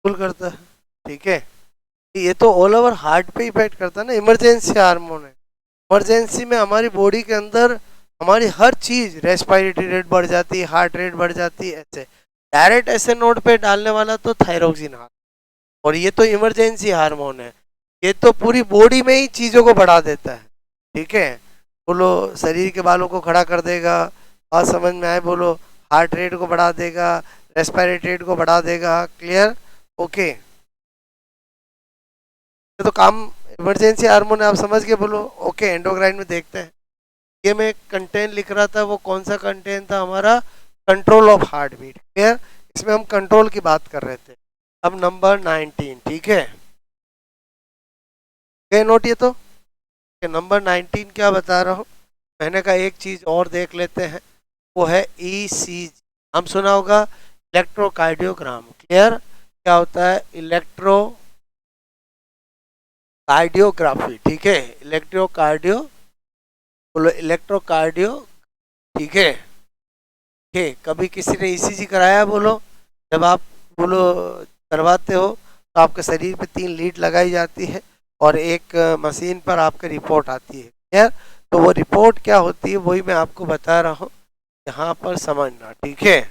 बिल्कुल करता है, ठीक है। ये तो ऑल ओवर हार्ट पे इफेक्ट करता है ना, इमरजेंसी हार्मोन है। इमरजेंसी में हमारी बॉडी के अंदर हमारी हर चीज, रेस्पिरेटरी रेट बढ़ जाती है, हार्ट रेट बढ़ जाती है, ऐसे डायरेक्ट ऐसे नोट पे डालने वाला तो थायरोक्सिन हार्मोन, और ये तो इमरजेंसी हार्मोन है। ये तो पूरी बॉडी में ही चीजों को बढ़ा देता है, ठीक है। बोलो शरीर के बालों को खड़ा कर देगा, बात समझ में आए बोलो। हार्ट रेट को बढ़ा देगा, रेस्पिरेटरी रेट को बढ़ा देगा, क्लियर? ओके, ये तो काम इमरजेंसी हार्मोन है, आप समझ के बोलो। ओके, एंडोक्राइन में देखते हैं। ये मैं कंटेंट लिख रहा था, वो कौन सा कंटेंट था हमारा? Control of heartbeat, clear. इसमें हम कंट्रोल की बात कर रहे थे। अब नंबर 19, ठीक है। गए नोट ये तो कि नंबर 19 क्या बता रहा हूँ। मैंने कहा एक चीज और देख लेते हैं, वो है ईसीजी। हम सुना होगा इलेक्ट्रोकार्डियोग्राम, क्लियर। क्या होता है? इलेक्ट्रोकार्डियोग्राफी, ठीक है। इलेक्ट्रोकार्डियो, बोलो इलेक्ट्रोकार्डियो, ठीक है। ठीक, कभी किसी ने ईसीजी कराया? बोलो। जब आप बोलो करवाते हो तो आपके शरीर पे 3 लीड लगाई जाती है और एक मशीन पर आपकी रिपोर्ट आती है, क्लियर। तो वो रिपोर्ट क्या होती है वही मैं आपको बता रहा हूँ, यहाँ पर समझना, ठीक है।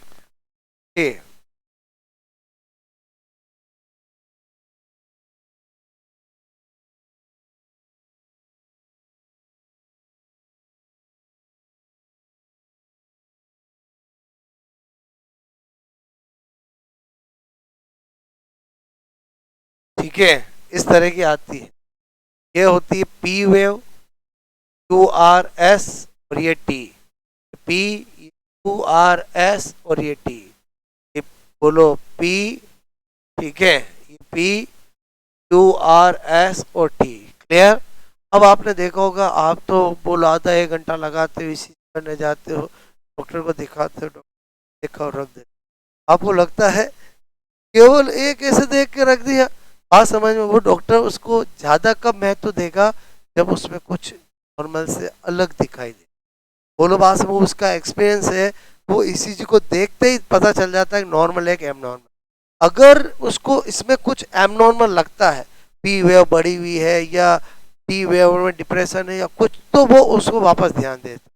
ठीक है, इस तरह की आती है। ये होती है P wave, Q R S और ये T, P Q R S और ये टी, ये बोलो पी, ठीक है, ये पी क्यू आर एस और टी, क्लियर। अब आपने देखा होगा, आप तो बोलो आधा 1 घंटा लगाते हो इसी करने जाते हो, डॉक्टर को दिखाते हो, डॉक्टर देखा और रख दे, आपको लगता है केवल एक ऐसे देख के रख दिया, बात समझ में, वो डॉक्टर उसको ज्यादा कब महत्व देगा जब उसमें कुछ नॉर्मल से अलग दिखाई दे। बोलो बात समझ, उसका एक्सपीरियंस है, वो ईसीजी को देखते ही पता चल जाता है नॉर्मल है कि एबनॉर्मल। अगर उसको इसमें कुछ एबनॉर्मल लगता है, पी वेव बढ़ी हुई है या टी वेव में डिप्रेशन है या कुछ, तो वो उसको वापस ध्यान देता।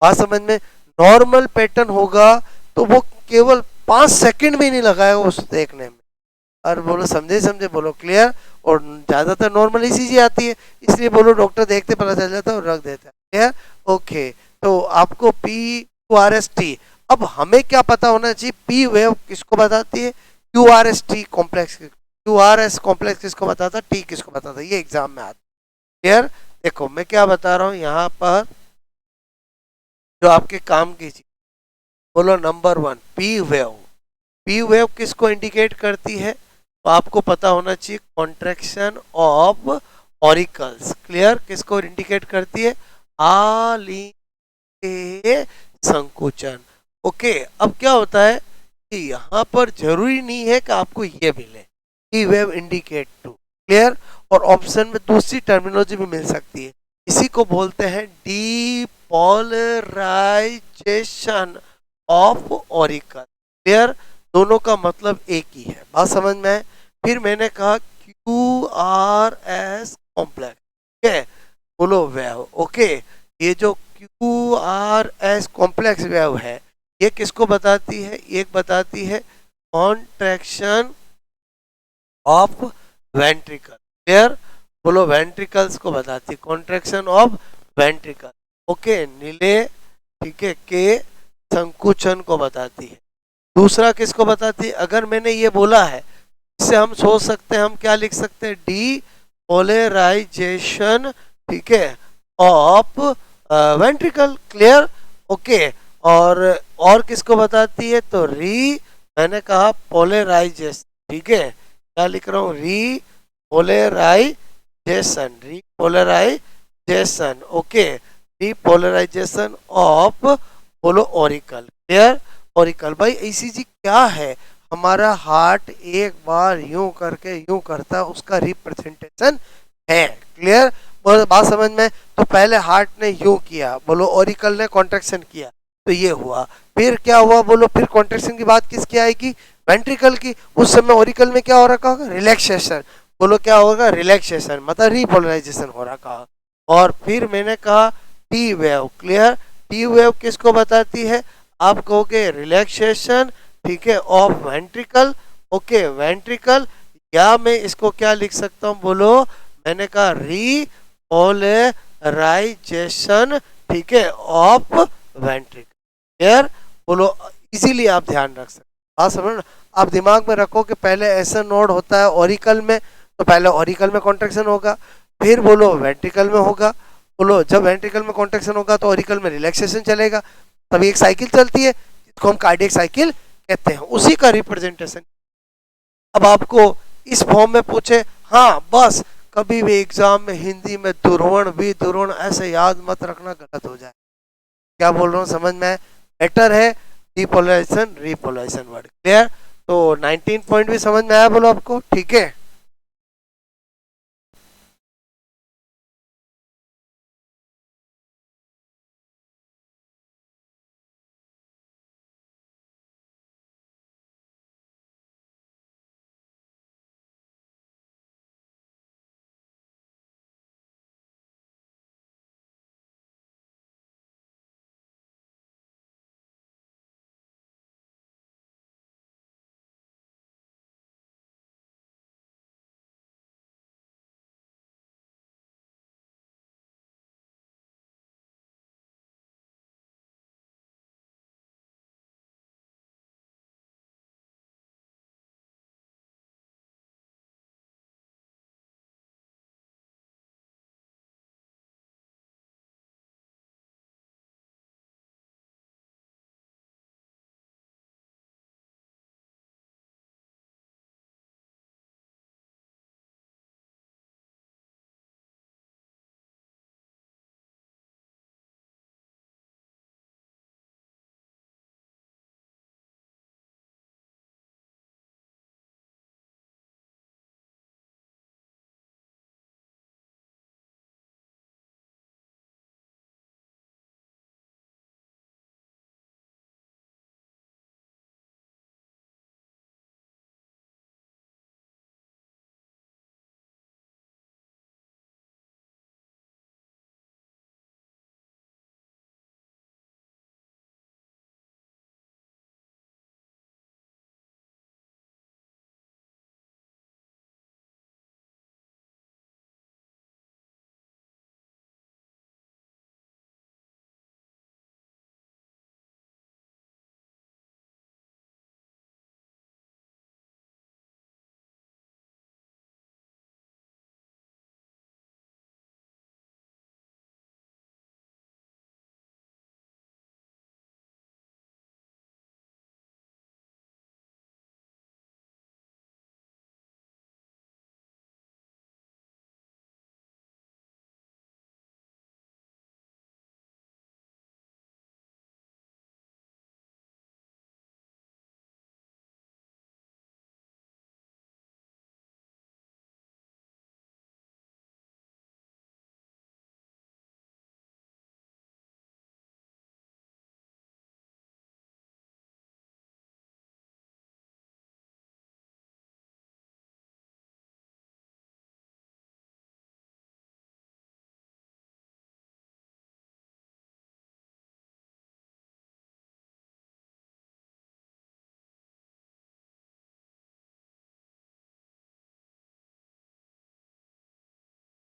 बात समझ में, नॉर्मल पैटर्न होगा तो वो केवल 5 सेकंड भी नहीं लगाएगा उस देखने में। और बोलो समझे समझे, बोलो क्लियर। और ज्यादातर नॉर्मल ईसीजी आती है, इसलिए बोलो डॉक्टर देखते पता चल जाता है और रख देता है, क्लियर। ओके, तो आपको P Q R S T, अब हमें क्या पता होना चाहिए, पी वेव किसको बताती है, Q R S T complex, Q R S complex किसको बताता, टी किसको बताता, ये एग्जाम में आता, क्लियर। देखो मैं क्या बता रहा हूँ यहाँ पर, जो आपके काम की चीज, बोलो number 1 P wave, P wave किसको इंडिकेट करती है, तो आपको पता होना चाहिए कॉन्ट्रैक्शन ऑफ ऑरिकल्स, क्लियर, किसको इंडिकेट करती है, आलिंगे संकुचन। ओके, अब क्या होता है कि यहाँ पर जरूरी नहीं है कि आपको ये मिले P wave indicate to, clear, और ऑप्शन में दूसरी टर्मिनोलॉजी भी मिल सकती है, इसी को बोलते हैं डीपोलराइजेशन ऑफ ऑरिकल, क्लियर, दोनों का मतलब एक ही है, बात समझ में है। फिर मैंने कहा क्यू आर एस कॉम्प्लेक्स, ठीक है, बोलो वेव, ओके, ये जो Q R S complex wave है, ये किसको बताती है, एक बताती है कॉन्ट्रैक्शन ऑफ वेंट्रिकल, क्लियर, बोलो वेंट्रिकल्स को बताती है, कॉन्ट्रैक्शन ऑफ वेंट्रिकल, ओके, नीले, ठीक है, के संकुचन को बताती है। दूसरा किसको बताती है, अगर मैंने ये बोला है, इससे हम सोच सकते हैं, हम क्या लिख सकते हैं, डी पोलराइजेशन, ठीक है, ऑफ वेंट्रिकल, क्लियर, ओके। और किसको बताती है, तो री, मैंने कहा पोलराइजेशन, ठीक है, क्या लिख रहा हूँ, री पोलराइजेशन, री पोलराइजेशन, ओके, री पोलराइजेशन ऑफ, बोलो ऑरिकल, क्लियर। ऑरिकल भाई ईसीजी क्या है, हमारा हार्ट एक बार यूं करके यूं करता है, उसका रिप्रेजेंटेशन है, क्लियर, बात समझ में। तो पहले हार्ट ने यूं किया, बोलो ऑरिकल ने कॉन्ट्रैक्शन किया, तो ये हुआ, फिर क्या हुआ, बोलो फिर कॉन्ट्रैक्शन की बात किसकी आएगी, वेंट्रिकल की, उस समय ऑरिकल में क्या हो रखा होगा, रिलैक्सेशन, बोलो क्या होगा, रिलैक्सेशन, मतलब रिपोलराइजेशन हो रखा। और फिर मैंने कहा T wave, clear, T wave किसको बताती है, आप कहोगे रिलैक्सेशन, ठीक है, ऑफ वेंट्रिकल, ओके, वेंट्रिकल, या मैं इसको क्या लिख सकता हूँ, बोलो मैंने कहा रीपोलराइजेशन, ठीक है, ऑफ वेंट्रिकल, क्लियर, बोलो इजीली आप ध्यान रख सकते, आप समझ, आप दिमाग में रखो कि पहले ऐसा नोड होता है ऑरिकल में, तो पहले ऑरिकल में कॉन्ट्रैक्शन होगा, फिर बोलो वेंट्रिकल में होगा, बोलो जब वेंट्रिकल में कॉन्ट्रैक्शन होगा तो ऑरिकल में रिलैक्सेशन चलेगा, तभी एक साइकिल चलती है, जिसको हम कार्डियक साइकिल कहते हैं, उसी का रिप्रेजेंटेशन। अब आपको इस फॉर्म में पूछे, हाँ बस कभी भी एग्जाम में हिंदी में दुर्वण विदुर्वण ऐसे याद मत रखना, गलत हो जाए, क्या बोल रहा हूँ समझ में, बेटर है डिपोलराइजेशन रिपोलराइजेशन वर्ड, क्लियर। तो 19 पॉइंट भी समझ में आया बोलो आपको, ठीक है।